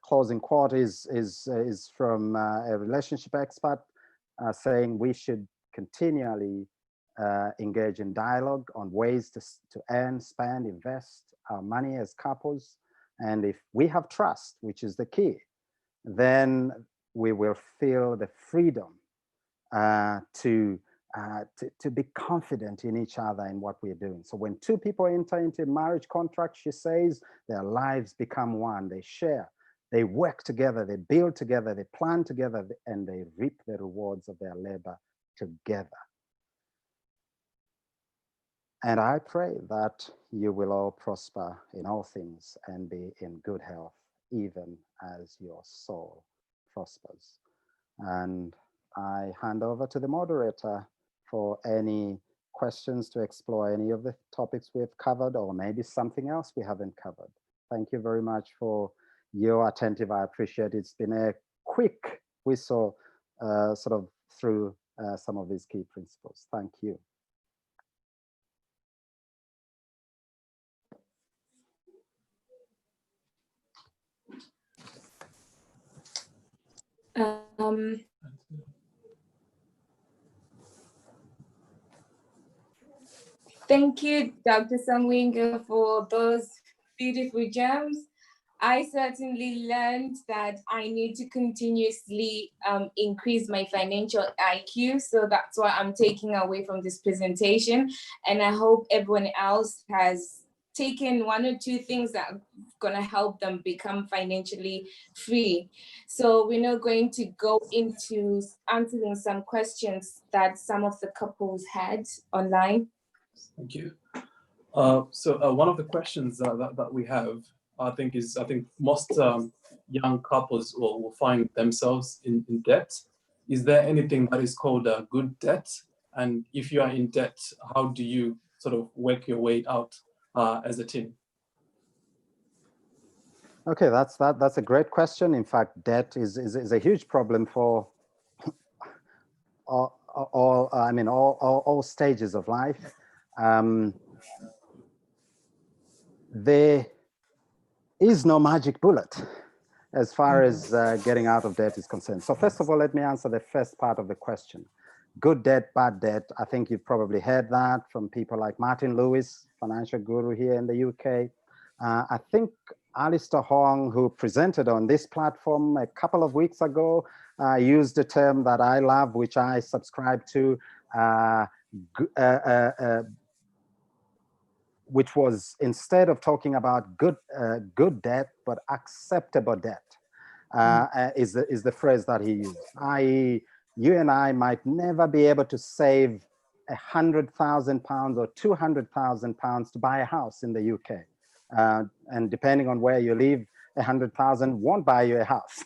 closing quote is from a relationship expert saying we should continually engage in dialogue on ways to earn, spend, invest our money as couples. And if we have trust, which is the key, then we will feel the freedom to be confident in each other in what we're doing. So when two people enter into a marriage contract, she says, their lives become one. They share, they work together, they build together, they plan together, and they reap the rewards of their labor together. And I pray that you will all prosper in all things and be in good health, even as your soul prospers. And I hand over to the moderator for any questions to explore any of the topics we've covered, or maybe something else we haven't covered. Thank you very much for your attentive. I appreciate it. It's been a quick whistle sort of through some of these key principles. Thank you. Thank you, Dr. Samwinga, for those beautiful gems. I certainly learned that I need to continuously increase my financial IQ. So that's what I'm taking away from this presentation. And I hope everyone else has taken 1 or 2 things that are going to help them become financially free. So we're now going to go into answering some questions that some of the couples had online. Thank you. So one of the questions that we have, I think most young couples will find themselves in debt. Is there anything that is called a good debt? And if you are in debt, how do you sort of work your way out as a team? Okay, that's a great question. In fact, debt is a huge problem for all stages of life. There is no magic bullet as far as getting out of debt is concerned. So first of all, let me answer the first part of the question. Good debt, bad debt. I think you've probably heard that from people like Martin Lewis, financial guru here in the UK. I think Alistair Hong, who presented on this platform a couple of weeks ago, used a term that I love, which I subscribe to, which was, instead of talking about good debt, but acceptable debt, is the phrase that he used. I.e., you and I might never be able to save £100,000 or £200,000 to buy a house in the UK. And depending on where you live, 100,000 won't buy you a house.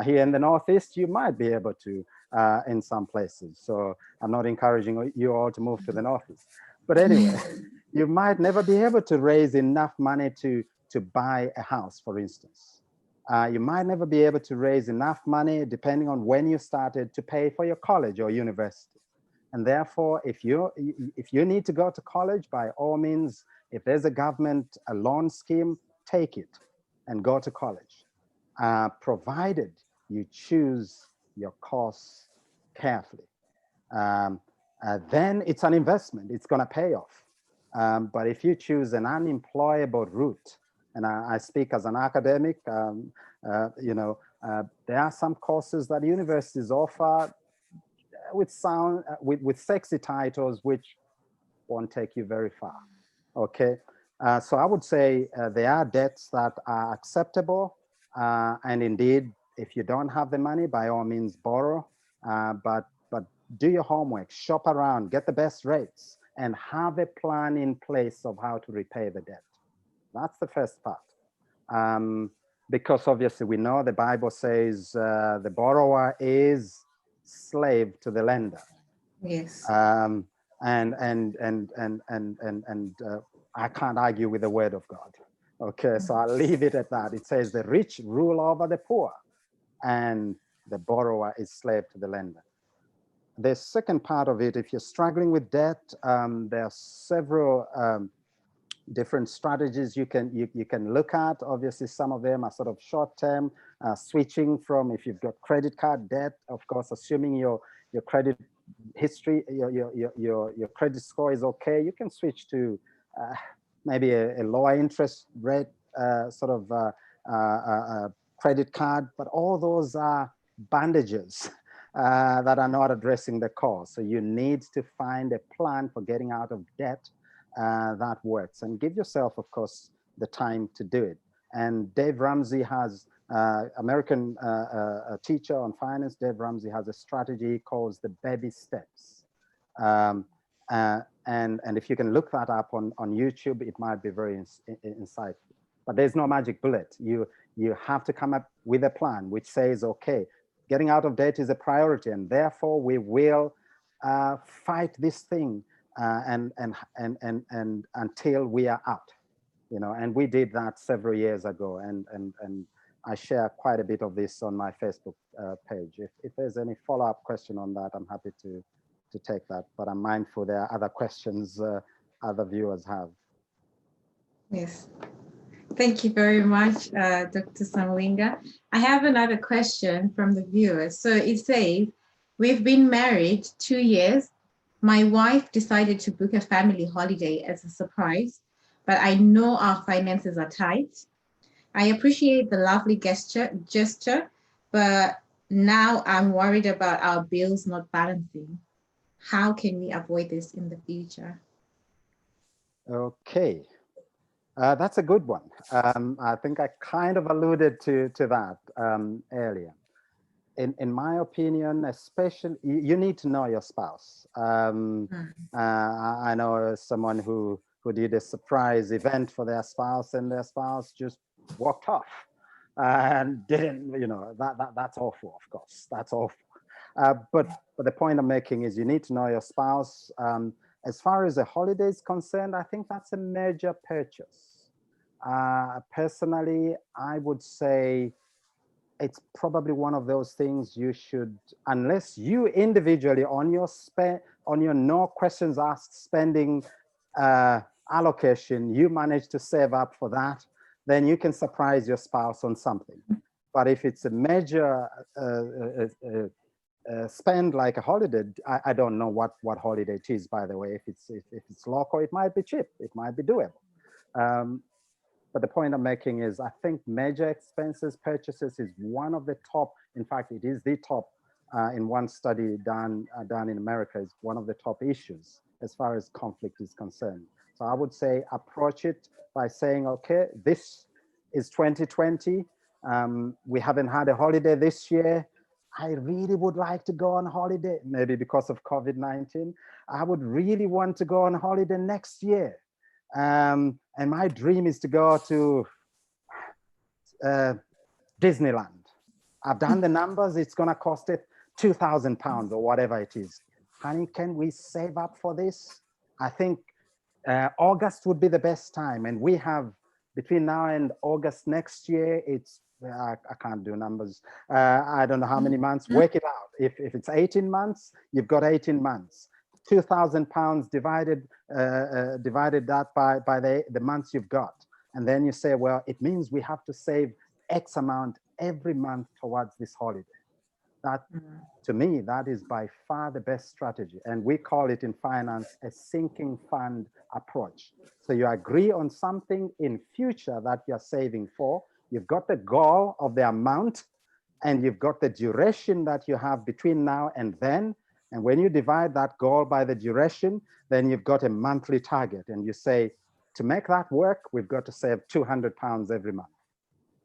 Here in the Northeast, you might be able to in some places. So I'm not encouraging you all to move to the Northeast. But anyway, you might never be able to raise enough money to buy a house, for instance. You might never be able to raise enough money, depending on when you started, to pay for your college or university. And therefore, if you need to go to college, by all means, if there's a government loan scheme, take it and go to college, provided you choose your course carefully. Then it's an investment, it's gonna pay off. But if you choose an unemployable route, and I speak as an academic, there are some courses that universities offer with sexy titles, which won't take you very far, okay? So I would say there are debts that are acceptable, and indeed, if you don't have the money, by all means borrow, but do your homework, shop around, get the best rates, and have a plan in place of how to repay the debt. That's the first part. Because obviously we know the Bible says the borrower is slave to the lender. Yes. And I can't argue with the word of God. Okay, so I'll leave it at that. It says the rich rule over the poor and the borrower is slave to the lender. The second part of it, if you're struggling with debt, there are several different strategies you can look at. Obviously, some of them are sort of short-term, switching from, if you've got credit card debt, of course, assuming your credit history, your credit score is okay, you can switch to maybe a lower interest rate credit card, but all those are bandages that are not addressing the cause. So you need to find a plan for getting out of debt that works, and give yourself, of course, the time to do it. And Dave Ramsey has, American teacher on finance, Dave Ramsey has a strategy he calls the baby steps. And if you can look that up on YouTube, it might be very insightful. But there's no magic bullet. You have to come up with a plan which says, okay, getting out of debt is a priority, and therefore we will fight this thing and until we are out, and we did that several years ago, and I share quite a bit of this on my Facebook page. If there's any follow-up question on that, I'm happy to take that, but I'm mindful there are other questions other viewers have. Yes. Thank you very much, Dr. Samwinga. I have another question from the viewers. So it says, we've been married 2 years. My wife decided to book a family holiday as a surprise, but I know our finances are tight. I appreciate the lovely gesture, but now I'm worried about our bills not balancing. How can we avoid this in the future? Okay. That's a good one. I think I kind of alluded to that earlier. In my opinion, especially, you need to know your spouse. I know someone who did a surprise event for their spouse, and their spouse just walked off and didn't, that's awful, of course, that's awful. But the point I'm making is you need to know your spouse. As far as a holiday is concerned, I think that's a major purchase. Personally, I would say it's probably one of those things you should, unless you individually on your no questions asked spending allocation, you manage to save up for that, then you can surprise your spouse on something. But if it's a major spend like a holiday, I don't know what holiday it is, by the way. If it's local, it might be cheap, it might be doable. But the point I'm making is, I think major expenses, purchases is one of the top, in fact, it is the top in one study done in America, is one of the top issues as far as conflict is concerned. So I would say approach it by saying, okay, this is 2020. We haven't had a holiday this year. I really would like to go on holiday, maybe because of COVID-19. I would really want to go on holiday next year. And my dream is to go to Disneyland. I've done the numbers, it's gonna cost it £2,000 or whatever it is. Honey, can we save up for this? I think August would be the best time. And we have, between now and August next year, it's, I can't do numbers. I don't know how many months, work it out. If it's 18 months, you've got 18 months. £2,000 divided that by the months you've got. And then you say, well, it means we have to save X amount every month towards this holiday. That, to me, that is by far the best strategy. And we call it in finance a sinking fund approach. So you agree on something in future that you're saving for. You've got the goal of the amount, and you've got the duration that you have between now and then. And when you divide that goal by the duration, then you've got a monthly target. And you say, to make that work, we've got to save £200 every month.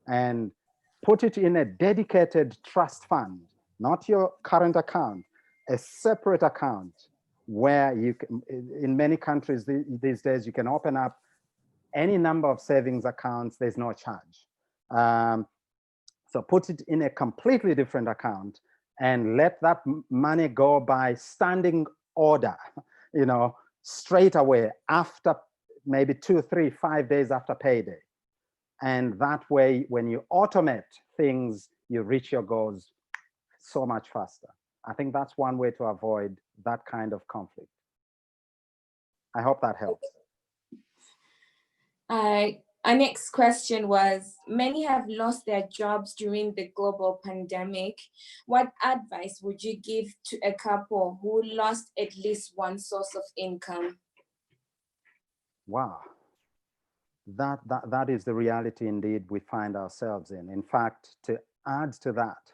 And put it in a dedicated trust fund, not your current account, a separate account where you can, in many countries these days, you can open up any number of savings accounts, there's no charge. So put it in a completely different account and let that money go by standing order, you know, straight away after maybe 2, 3, 5 days after payday. And that way, when you automate things, you reach your goals so much faster. I think that's one way to avoid that kind of conflict. I hope that helps. Our next question was, many have lost their jobs during the global pandemic. What advice would you give to a couple who lost at least one source of income? Wow. That is the reality indeed we find ourselves in. In fact, to add to that,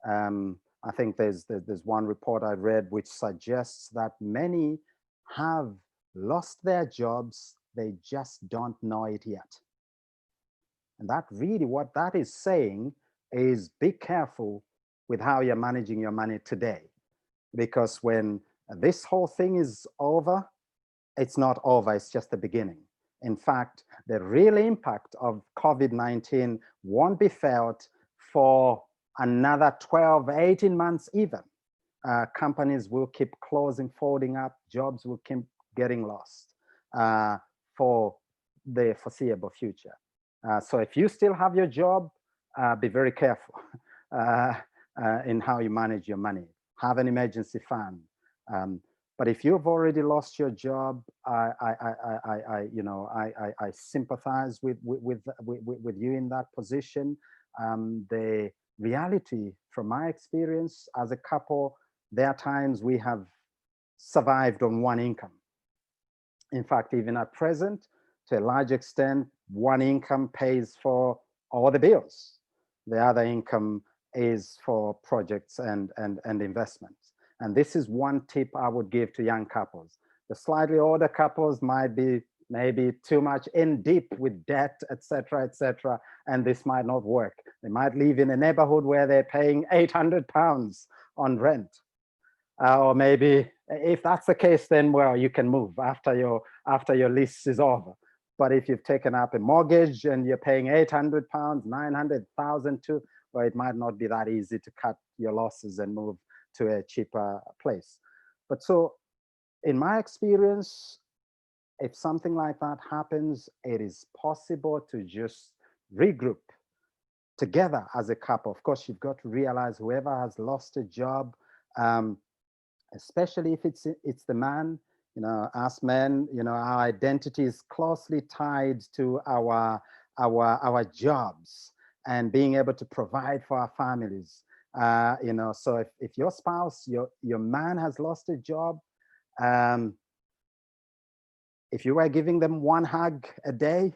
I think there's one report I read which suggests that many have lost their jobs, they just don't know it yet. And that really, what that is saying is be careful with how you're managing your money today. Because when this whole thing is over, it's not over, it's just the beginning. In fact, the real impact of COVID-19 won't be felt for another 12, 18 months even. Companies will keep closing, folding up, jobs will keep getting lost for the foreseeable future. So if you still have your job, be very careful in how you manage your money. Have an emergency fund. But if you've already lost your job, I sympathize with you in that position. The reality, from my experience as a couple, there are times we have survived on one income. In fact, even at present, to a large extent, one income pays for all the bills. The other income is for projects and investments. And this is one tip I would give to young couples. The slightly older couples might be maybe too much in deep with debt, etc., and this might not work. They might live in a neighborhood where they're paying £800 on rent. Or maybe if that's the case, then well, you can move after your lease is over. But if you've taken up a mortgage and you're paying £800, 900,000 too, well, it might not be that easy to cut your losses and move to a cheaper place. But so in my experience, if something like that happens, it is possible to just regroup together as a couple. Of course, you've got to realize whoever has lost a job, especially if it's the man, you know, us men, you know, our identity is closely tied to our jobs and being able to provide for our families. You know, so if your spouse, your man has lost a job, if you were giving them one hug a day,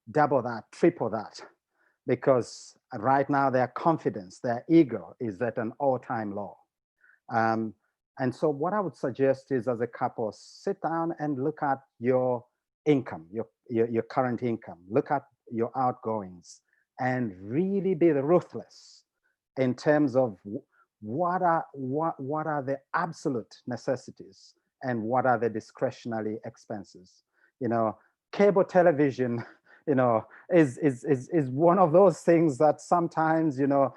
double that, triple that, because right now their confidence, their ego is at an all-time low. And so what I would suggest is, as a couple, sit down and look at your income, your current income, look at your outgoings, and really be ruthless in terms of what are the absolute necessities and what are the discretionary expenses. You know, cable television, you know, is one of those things that sometimes, you know,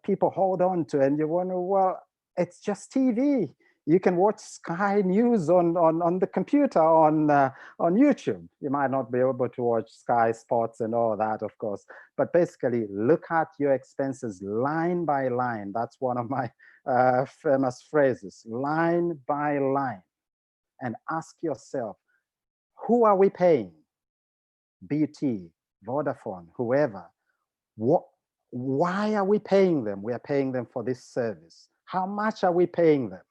people hold on to, and you wonder, well, it's just TV. You can watch Sky News on the computer, on YouTube. You might not be able to watch Sky Sports and all that, of course, but basically look at your expenses line by line. That's one of my famous phrases, line by line, and ask yourself, who are we paying? BT, Vodafone, whoever. Why are we paying them? We are paying them for this service. How much are we paying them?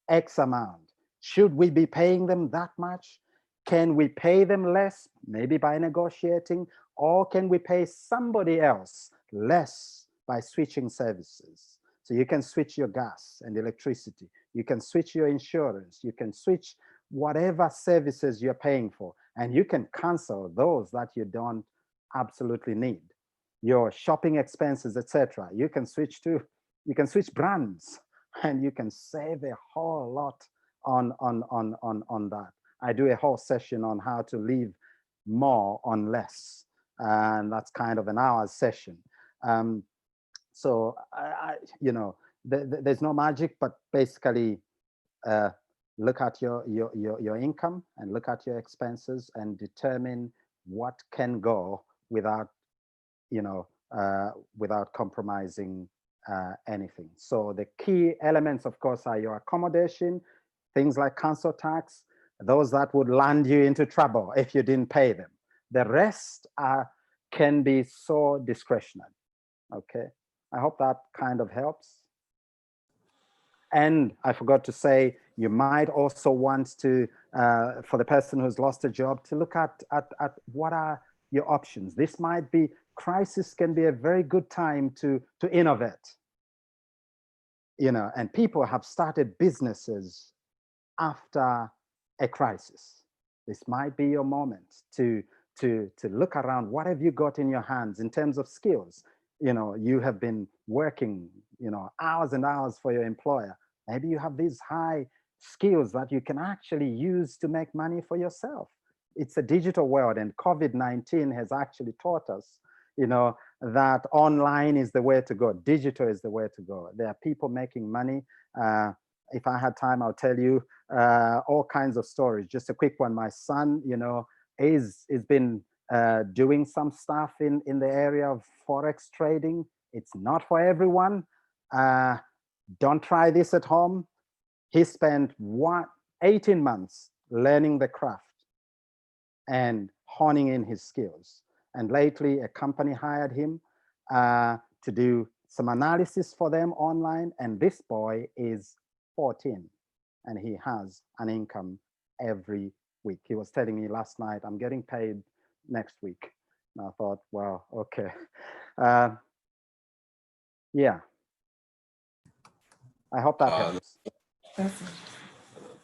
X amount. Should we be paying them that much? Can we pay them less, maybe by negotiating, or can we pay somebody else less by switching services? So you can switch your gas and electricity, you can switch your insurance, you can switch whatever services you're paying for, and you can cancel those that you don't absolutely need. Your shopping expenses, etc. You can switch brands, and you can save a whole lot on that. I do a whole session on how to live more on less, and that's kind of an hour session. So you know, there's no magic, but basically look at your income and look at your expenses and determine what can go without, you know, without compromising anything. So the key elements, of course, are your accommodation, things like council tax, those that would land you into trouble if you didn't pay them. The rest can be so discretionary. Okay, I hope that kind of helps. And I forgot to say, you might also want to, for the person who's lost a job, to look at what are your options. This might be, crisis can be a very good time to innovate. You know, and people have started businesses after a crisis. This might be your moment to look around. What have you got in your hands in terms of skills? You know, you have been working, you know, hours and hours for your employer. Maybe you have these high skills that you can actually use to make money for yourself. It's a digital world, and COVID-19 has actually taught us, you know, that online is the way to go. Digital is the way to go. There are people making money. If I had time, I'll tell you all kinds of stories. Just a quick one. My son, you know, is been doing some stuff in the area of Forex trading. It's not for everyone. Don't try this at home. He spent 18 months learning the craft and honing in his skills. And lately, a company hired him to do some analysis for them online. And this boy is 14, and he has an income every week. He was telling me last night, I'm getting paid next week. And I thought, well, okay. Yeah. I hope that helps.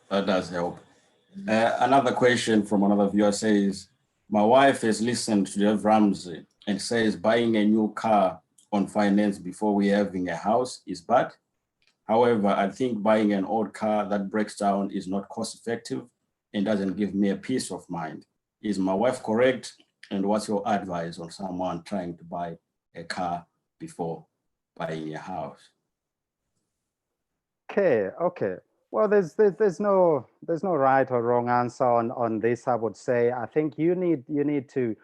That does help. Another question from another viewer says, my wife has listened to Dave Ramsey and says buying a new car on finance before we having a house is bad. However, I think buying an old car that breaks down is not cost effective and doesn't give me a peace of mind. Is my wife correct? And what's your advice on someone trying to buy a car before buying a house? Okay. Well, there's no right or wrong answer on this. I would say, I think you need to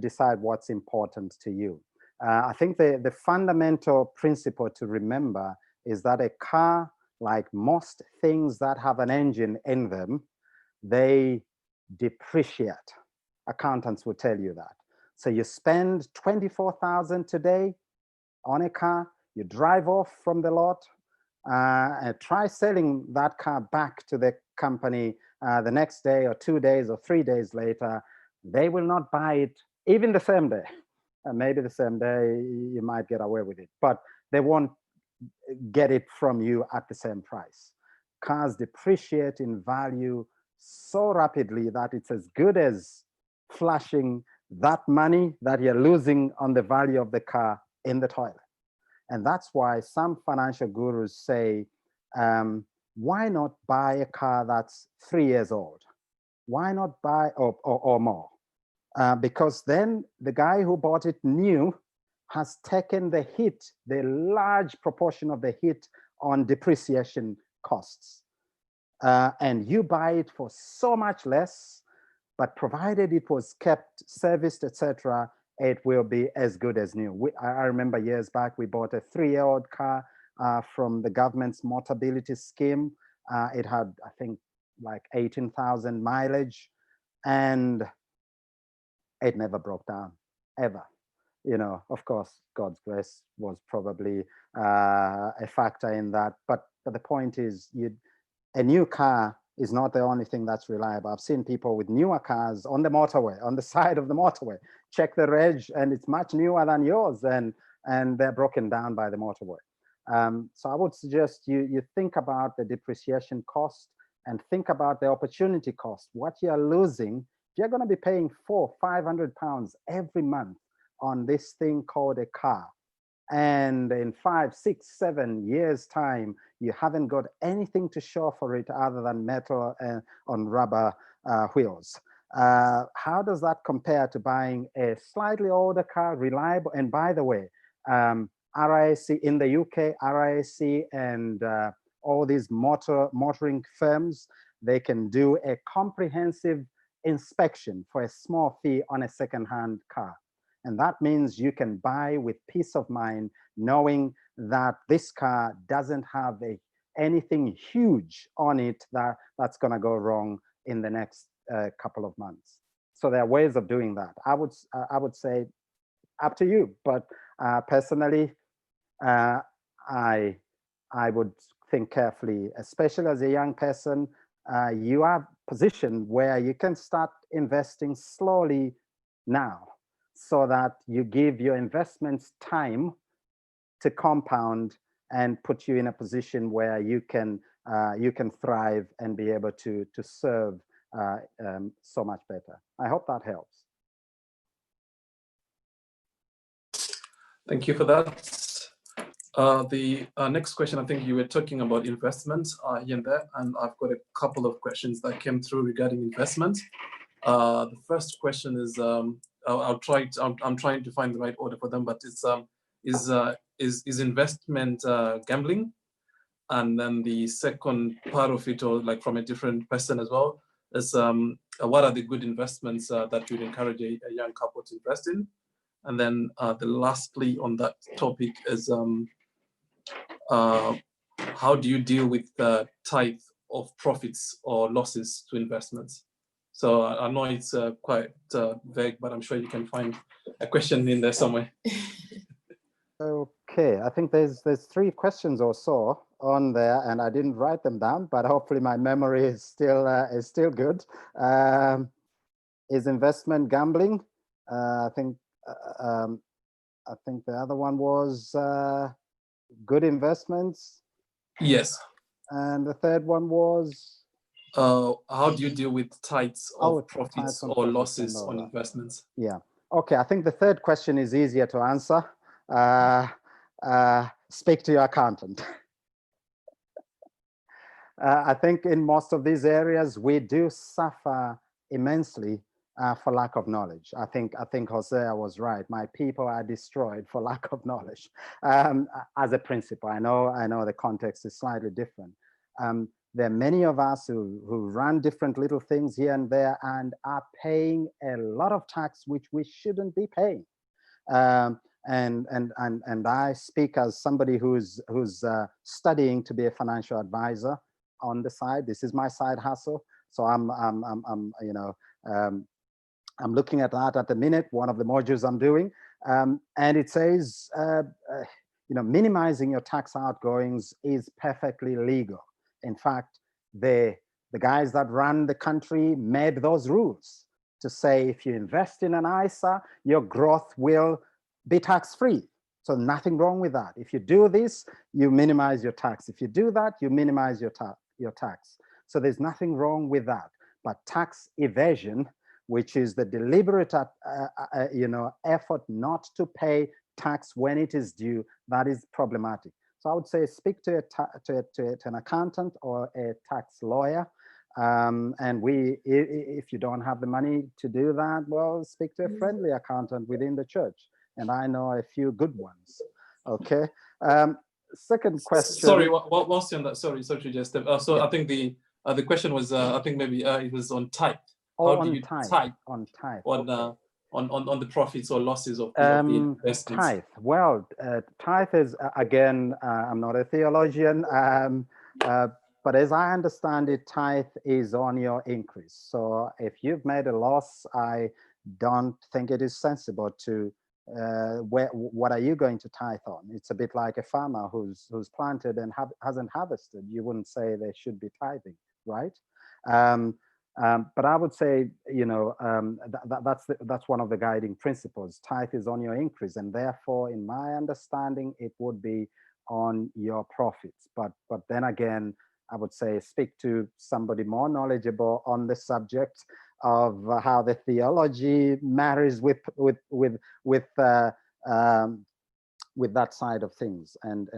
decide what's important to you. I think the fundamental principle to remember is that a car, like most things that have an engine in them, they depreciate. Accountants will tell you that. So you spend 24,000 today on a car, you drive off from the lot, and try selling that car back to the company the next day or 2 days or 3 days later. They will not buy it even the same day. Maybe the same day you might get away with it, but they won't get it from you at the same price. Cars depreciate in value so rapidly that it's as good as flashing that money that you're losing on the value of the car in the toilet. And that's why some financial gurus say, why not buy a car that's 3 years old? Why not buy, or more? Because then the guy who bought it new has taken the hit, the large proportion of the hit on depreciation costs. And you buy it for so much less, but provided it was kept, serviced, etc., it will be as good as new. I remember years back, we bought a 3-year-old car from the government's Motability scheme. It had, I think, like 18,000 mileage, and it never broke down, ever. You know, of course, God's grace was probably a factor in that. But the point is, a new car is not the only thing that's reliable. I've seen people with newer cars on the motorway, on the side of the motorway, check the reg, and it's much newer than yours, and they're broken down by the motorway. So I would suggest you think about the depreciation cost and think about the opportunity cost, what you're losing. If you're going to be paying £400-500 every month on this thing called a car, and in 5, 6, 7 years time, you haven't got anything to show for it other than metal on rubber wheels. How does that compare to buying a slightly older car, reliable? And by the way, RIAC in the UK, RIAC and all these motoring firms, they can do a comprehensive inspection for a small fee on a second-hand car. And that means you can buy with peace of mind, knowing that this car doesn't have anything huge on it that's going to go wrong in the next couple of months. So there are ways of doing that. I would say up to you, but personally, I would think carefully, especially as a young person. You are positioned where you can start investing slowly now, so that you give your investments time to compound and put you in a position where you can thrive and be able to serve so much better. I hope that helps. Thank you for that. The next question, I think you were talking about investments in there, and I've got a couple of questions that came through regarding investment. The first question is, I'm trying to find the right order for them, but it's is investment gambling? And then the second part of it, or like from a different person as well, is what are the good investments that you'd encourage a young couple to invest in? And then the lastly on that topic is how do you deal with the type of profits or losses to investments? So I know it's quite vague, but I'm sure you can find a question in there somewhere. Okay, I think there's 3 questions or so on there, and I didn't write them down, but hopefully my memory is still good. Is investment gambling? I think the other one was good investments. Yes. And the third one was? How do you deal with types of profits or losses on investments? Yeah. Okay. I think the third question is easier to answer. Speak to your accountant. I think in most of these areas we do suffer immensely for lack of knowledge. I think Hosea was right. My people are destroyed for lack of knowledge. As a principle, I know the context is slightly different. There are many of us who run different little things here and there and are paying a lot of tax which we shouldn't be paying. And I speak as somebody who's studying to be a financial advisor on the side. This is my side hustle. So I'm looking at that at the minute. One of the modules I'm doing, and it says, minimizing your tax outgoings is perfectly legal. In fact, the guys that run the country made those rules to say if you invest in an ISA, your growth will be tax-free. So nothing wrong with that. If you do this, you minimize your tax. If you do that, you minimize your tax. So there's nothing wrong with that. But tax evasion, which is the deliberate effort not to pay tax when it is due, that is problematic. So I would say speak to an accountant or a tax lawyer. And if you don't have the money to do that, well, speak to a friendly accountant within the church. And I know a few good ones. Okay. Second question. Sorry, whilst you're on that, sorry to just step. So Yeah. I think the question was, I think maybe it was on type. Oh, How do you type on type on the profits or losses of the investments? Tithe. Well, tithe is again. I'm not a theologian, but as I understand it, tithe is on your increase. So if you've made a loss, I don't think it is sensible to. What are you going to tithe on? It's a bit like a farmer who's planted and hasn't harvested. You wouldn't say they should be tithing, right? But I would say, you know, that's one of the guiding principles. Tithe is on your increase, and therefore, in my understanding, it would be on your profits. But then again, I would say speak to somebody more knowledgeable on the subject of how the theology marries with that side of things, and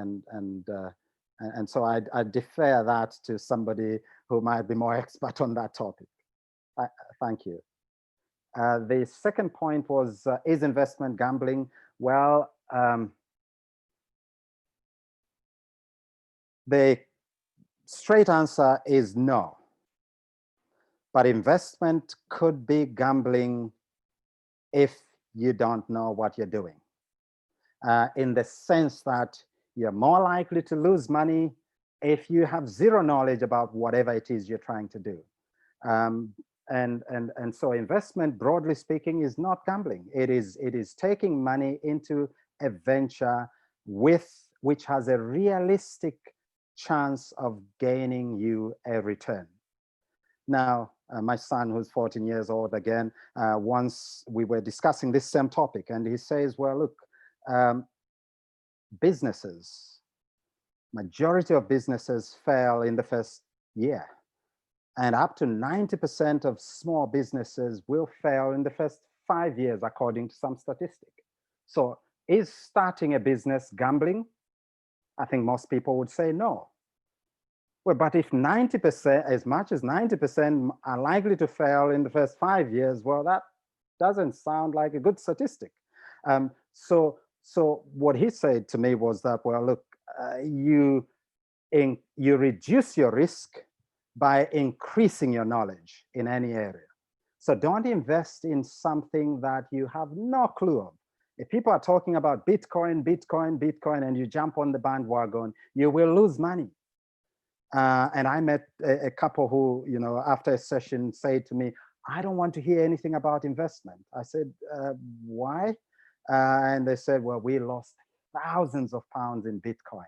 so I defer that to somebody who might be more expert on that topic. Thank you. The second point was, is investment gambling? Well, the straight answer is no. But investment could be gambling if you don't know what you're doing, in the sense that you're more likely to lose money if you have zero knowledge about whatever it is you're trying to do. And so investment, broadly speaking, is not gambling. It is taking money into a venture which has a realistic chance of gaining you a return. Now, my son, who's 14 years old again, once we were discussing this same topic, and he says, well, look, businesses, majority of businesses fail in the first year. And up to 90% of small businesses will fail in the first 5 years, according to some statistic. So is starting a business gambling? I think most people would say no. Well, but if 90%, as much as 90% are likely to fail in the first 5 years, well, that doesn't sound like a good statistic. So what he said to me was that, well, look, you reduce your risk by increasing your knowledge in any area. So don't invest in something that you have no clue of. If people are talking about Bitcoin, and you jump on the bandwagon, you will lose money. And I met a couple who, you know, after a session said to me, I don't want to hear anything about investment. I said, why? And they said, well, we lost thousands of pounds in Bitcoin.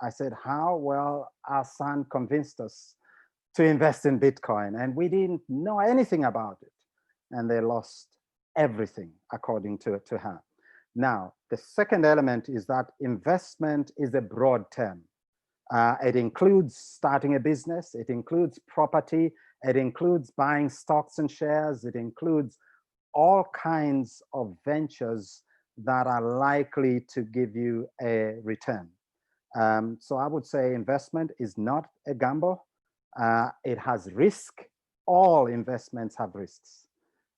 I said, how? Well, our son convinced us to invest in Bitcoin, and we didn't know anything about it. And they lost everything, according to her. Now, the second element is that investment is a broad term. It includes starting a business, it includes property, it includes buying stocks and shares, it includes all kinds of ventures that are likely to give you a return. So I would say investment is not a gamble. It has risk. All investments have risks.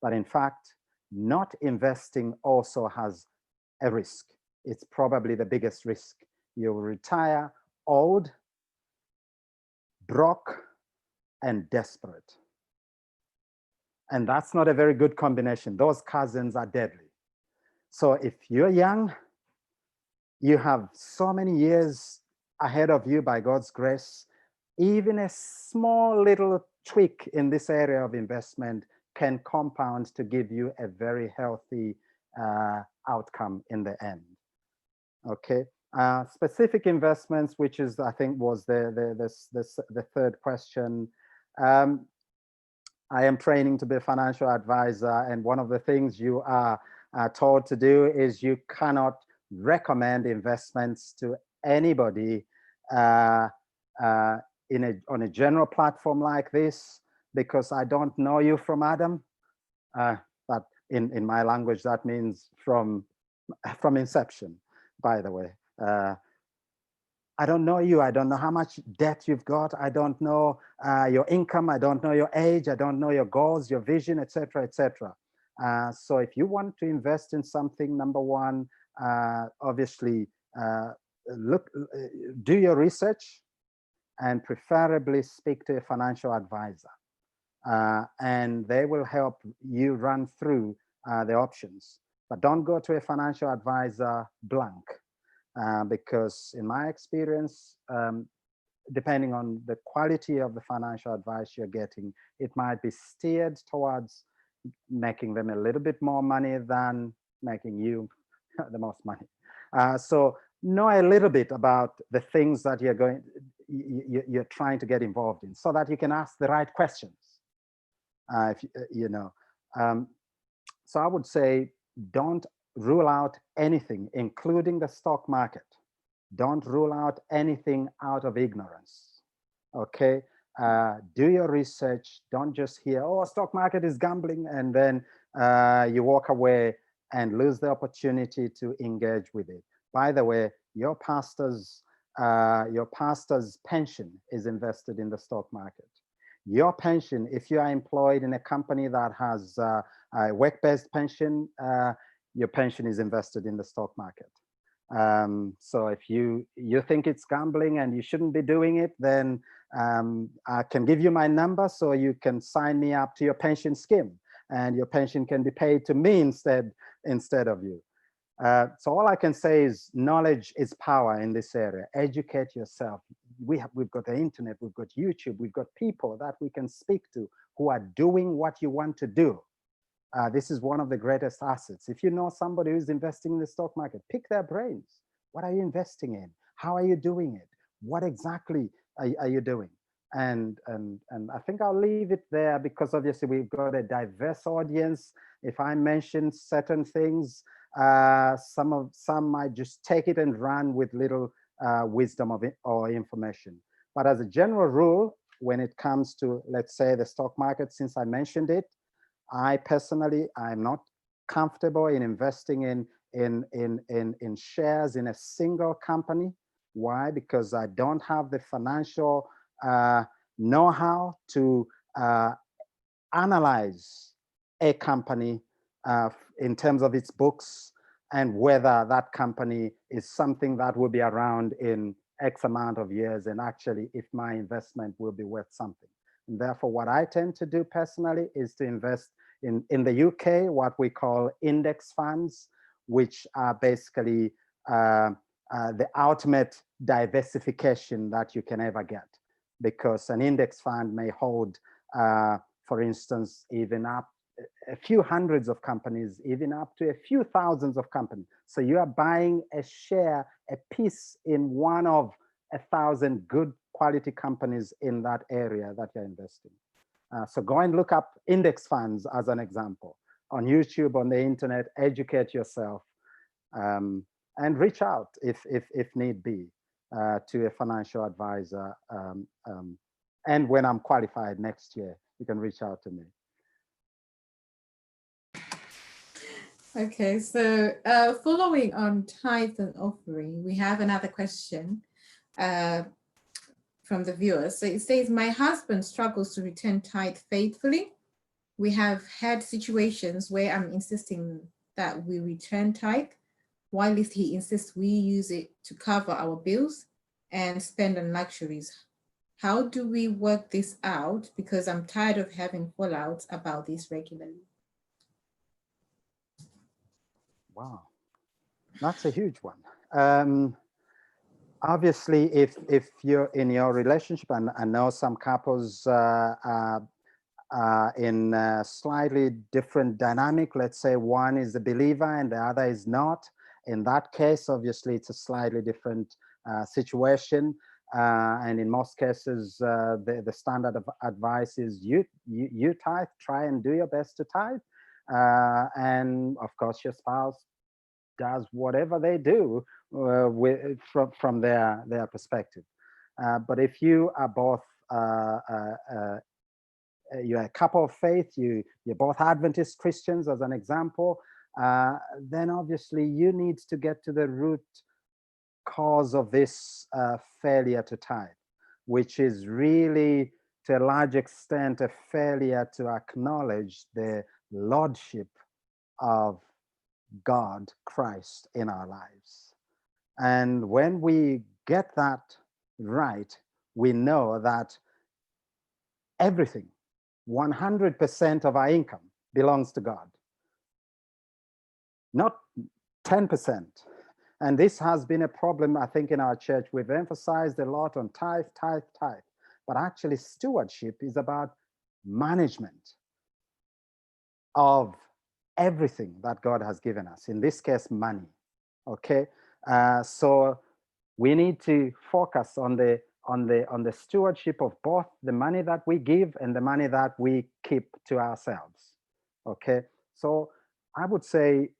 But in fact, not investing also has a risk. It's probably the biggest risk. You will retire old, broke, and desperate. And that's not a very good combination. Those cousins are deadly. So if you're young, you have so many years ahead of you by God's grace. Even a small little tweak in this area of investment can compound to give you a very healthy outcome in the end. Okay. Specific investments, which is, I think, was the third question. I am training to be a financial advisor, and one of the things you are told to do is you cannot recommend investments to anybody on a general platform like this, because I don't know you from Adam. But in my language, that means from from inception, by the way. I don't know you. I don't know how much debt you've got. I don't know your income. I don't know your age. I don't know your goals, your vision, etc., etc. So if you want to invest in something, number one, obviously, do your research and preferably speak to a financial advisor. And they will help you run through the options. But don't go to a financial advisor blank. Because in my experience, depending on the quality of the financial advice you're getting, it might be steered towards making them a little bit more money than making you the most money. So know a little bit about the things that you're trying to get involved in, so that you can ask the right questions. So I would say, don't rule out anything, including the stock market. Don't rule out anything out of ignorance, okay? Do your research. Don't just hear, oh, stock market is gambling, and then you walk away and lose the opportunity to engage with it. By the way, your pastor's pension is invested in the stock market. Your pension, if you are employed in a company that has a work-based pension, your pension is invested in the stock market. So if you think it's gambling and you shouldn't be doing it, then I can give you my number so you can sign me up to your pension scheme, and your pension can be paid to me instead of you. So all I can say is knowledge is power in this area. Educate yourself. We've got the internet, we've got YouTube, we've got people that we can speak to who are doing what you want to do. This is one of the greatest assets. If you know somebody who's investing in the stock market, pick their brains. What are you investing in? How are you doing it? What exactly are you doing? And I think I'll leave it there, because obviously we've got a diverse audience. If I mention certain things, some might just take it and run with little wisdom of it or information. But as a general rule, when it comes to, let's say, the stock market, since I mentioned it, I personally, I'm not comfortable in investing in shares in a single company. Why? Because I don't have the financial know-how to analyze a company in terms of its books, and whether that company is something that will be around in X amount of years, and actually if my investment will be worth something. And therefore, what I tend to do personally is to invest in the UK, what we call index funds, which are basically the ultimate diversification that you can ever get. Because an index fund may hold, for instance, even up a few hundreds of companies, even up to a few thousands of companies. So you are buying a share, a piece in one of 1,000 good quality companies in that area that you're investing. So go and look up index funds as an example on YouTube, on the internet. Educate yourself, and reach out if need be to a financial advisor. And when I'm qualified next year, you can reach out to me. Okay, so following on tithe and offering, we have another question from the viewers. So it says, my husband struggles to return tithe faithfully. We have had situations where I'm insisting that we return tithe, while he insists we use it to cover our bills and spend on luxuries. How do we work this out? Because I'm tired of having fallouts about this regularly. Wow, that's a huge one. Obviously, if you're in your relationship, and I know some couples in a slightly different dynamic, let's say one is a believer and the other is not. In that case, obviously, it's a slightly different situation. And in most cases, the standard of advice is you tithe, try and do your best to tithe. And of course, your spouse does whatever they do from their perspective. But if you are both you're a couple of faith, you're both Adventist Christians, as an example, then obviously you need to get to the root cause of this failure to tithe, which is really to a large extent a failure to acknowledge the lordship of God, Christ in our lives. And when we get that right, we know that everything, 100% of our income belongs to God, not 10%. And this has been a problem, I think, in our church. We've emphasized a lot on tithe, tithe, tithe. But actually, stewardship is about management of everything that God has given us. In this case, money. Okay, so we need to focus on the stewardship of both the money that we give and the money that we keep to ourselves. Okay, so I would say,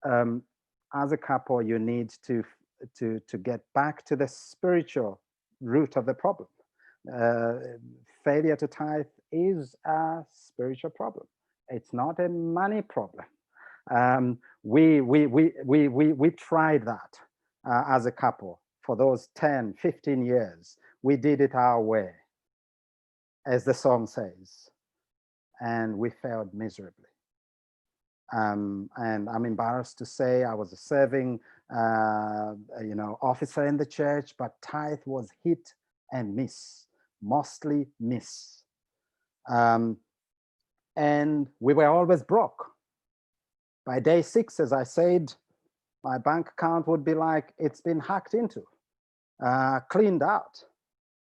as a couple, you need to get back to the spiritual root of the problem. Failure to tithe is a spiritual problem. It's not a money problem. We tried that as a couple for those 10, 15 years. We did it our way, as the song says, and we failed miserably. And I'm embarrassed to say I was a serving, officer in the church, but tithe was hit and miss, mostly miss. And we were always broke. By day 6, as I said, my bank account would be like it's been hacked into, cleaned out.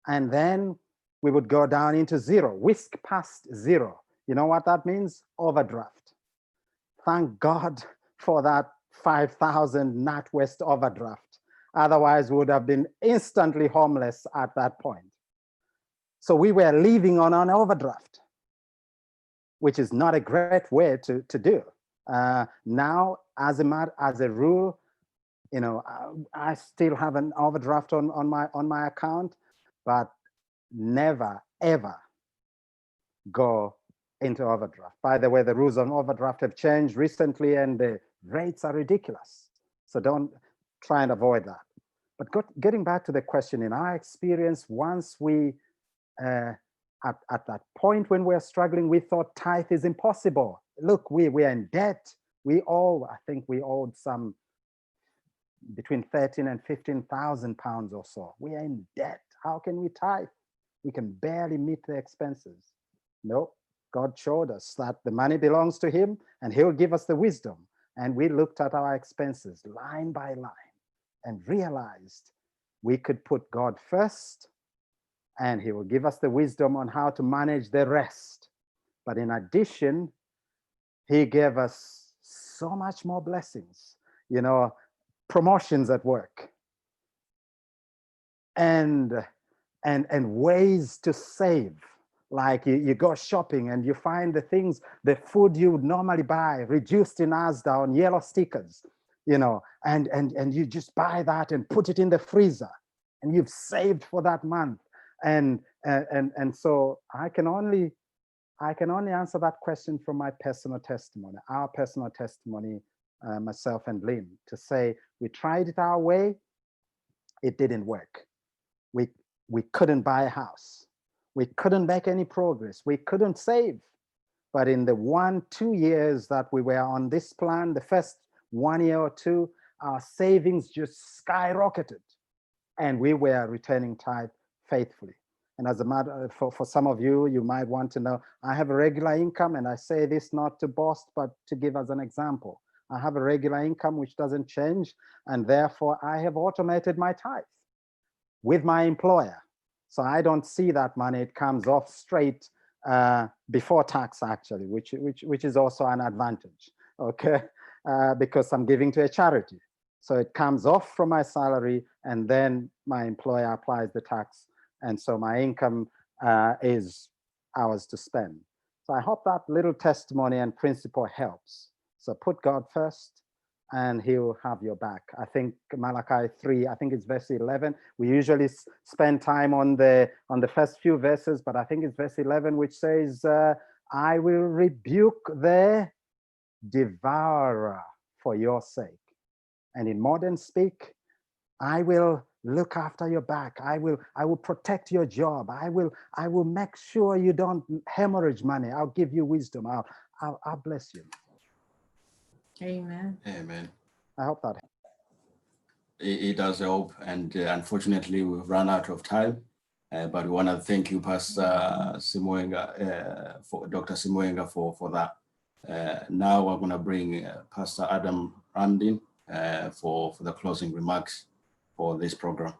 And then we would go down into zero, whisk past zero. You know what that means? Overdraft. Thank God for that 5,000 NatWest overdraft. Otherwise, we would have been instantly homeless at that point. So we were living on an overdraft, which is not a great way to do. Now, as a rule, I still have an overdraft on my account, but never ever go into overdraft. By the way, the rules on overdraft have changed recently, and the rates are ridiculous. So don't try and avoid that. But getting back to the question, in our experience, once we at that point when we're struggling, we thought tithe is impossible. Look, we're in debt. I think we owed some between 13 and 15,000 pounds or so. We are in debt. How can we tithe? We can barely meet the expenses. No, God showed us that the money belongs to him and he'll give us the wisdom. And we looked at our expenses line by line and realized we could put God first, and he will give us the wisdom on how to manage the rest. But in addition, he gave us so much more blessings, promotions at work, and ways to save. Like you go shopping and you find the food you would normally buy reduced in Asda on yellow stickers, and you just buy that and put it in the freezer, and you've saved for that month. And so I can only answer that question from my personal testimony, our personal testimony, myself and Lynn, to say we tried it our way, it didn't work. We couldn't buy a house. We couldn't make any progress. We couldn't save. But in the 1-2 years that we were on this plan, the first 1 year or two, our savings just skyrocketed, and we were returning tithe faithfully. And as a matter for some of you, you might want to know, I have a regular income, and I say this not to boast, but to give as an example. I have a regular income which doesn't change, and therefore I have automated my tithe with my employer. So I don't see that money, it comes off straight before tax, actually, which is also an advantage, okay? Because I'm giving to a charity. So it comes off from my salary, and then my employer applies the tax. And so my income is ours to spend. So I hope that little testimony and principle helps. So put God first, and he will have your back. I think Malachi 3, I think it's verse 11. We usually spend time on the first few verses, but I think it's verse 11, which says, I will rebuke the devourer for your sake. And in modern speak, I will look after your back. I will protect your job. I will make sure you don't hemorrhage money. I'll give you wisdom. I'll bless you. Amen. Amen. I hope that. It does help, and unfortunately we've run out of time. But we want to thank you, Pastor Samwinga, for Dr. Samwinga for that. Now we're going to bring Pastor Adam Ramdin for the closing remarks for this program.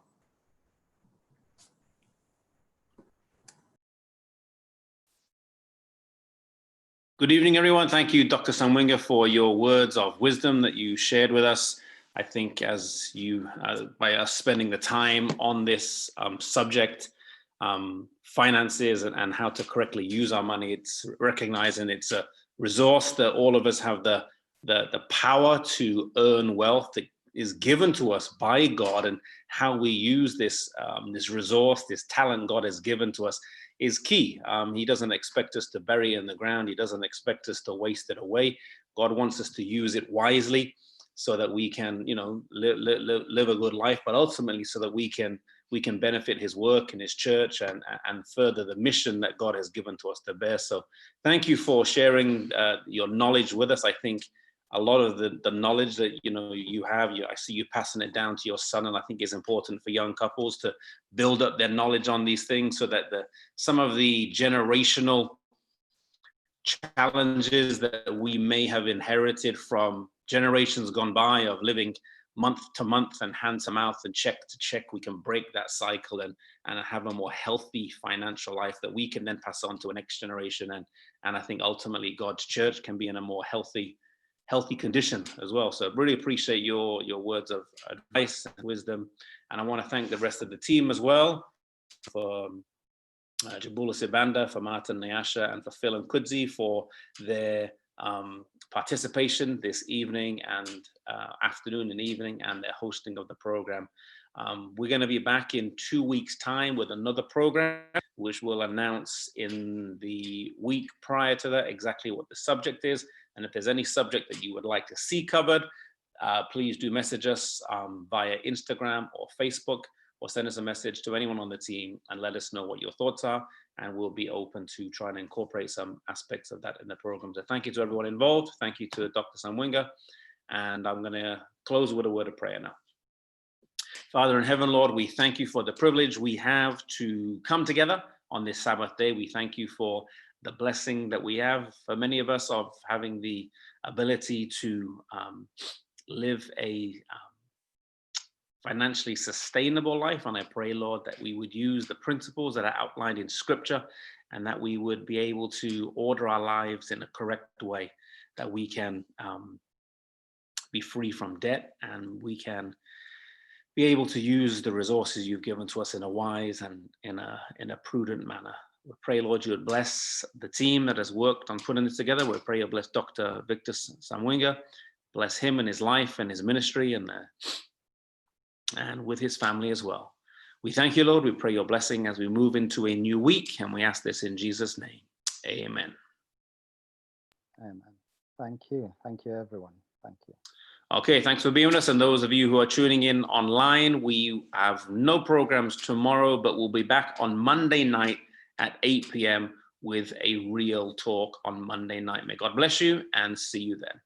Good evening, everyone. Thank you, Dr. Samwinga, for your words of wisdom that you shared with us. I think as you, by us spending the time on this subject, finances and how to correctly use our money, it's recognizing it's a resource that all of us have the power to earn wealth that is given to us by God, and how we use this this resource, this talent God has given to us is key. He doesn't expect us to bury it in the ground. He doesn't expect us to waste it away. God wants us to use it wisely so that we can, you know, live a good life, but ultimately so that we can benefit his work in his church and further the mission that God has given to us to bear. So thank you for sharing your knowledge with us. I think a lot of the knowledge that you have, I see you passing it down to your son, and I think it's important for young couples to build up their knowledge on these things so that some of the generational challenges that we may have inherited from generations gone by of living month to month and hand to mouth and check to check, we can break that cycle and have a more healthy financial life that we can then pass on to a next generation. And I think ultimately God's church can be in a more healthy condition as well. So really appreciate your words of advice and wisdom. And I want to thank the rest of the team as well, for Jabula Sibanda, for Martin Nyasha, and for Phil and Kudzi for their participation this evening and afternoon and evening, and their hosting of the program. We're going to be back in 2 weeks' time with another program, which we'll announce in the week prior to that exactly what the subject is. And if there's any subject that you would like to see covered, please do message us via Instagram or Facebook, or send us a message to anyone on the team and let us know what your thoughts are. And we'll be open to trying to incorporate some aspects of that in the program. So thank you to everyone involved. Thank you to Dr. Samwinga. And I'm going to close with a word of prayer now. Father in heaven, Lord, we thank you for the privilege we have to come together on this Sabbath day. We thank you for the blessing that we have, for many of us, of having the ability to live a financially sustainable life. And I pray, Lord, that we would use the principles that are outlined in Scripture, and that we would be able to order our lives in a correct way, that we can be free from debt, and we can be able to use the resources you've given to us in a wise and in a prudent manner. We pray, Lord, you would bless the team that has worked on putting this together. We pray you'll bless Dr. Victor Samwinga, bless him and his life and his ministry, and with his family as well. We thank you, Lord. We pray your blessing as we move into a new week, and we ask this in Jesus' name. Amen. Amen. Thank you. Thank you, everyone. Thank you. Okay, thanks for being with us. And those of you who are tuning in online, we have no programs tomorrow, but we'll be back on Monday night at 8 p.m. with a real talk on Monday night. May God bless you, and see you then.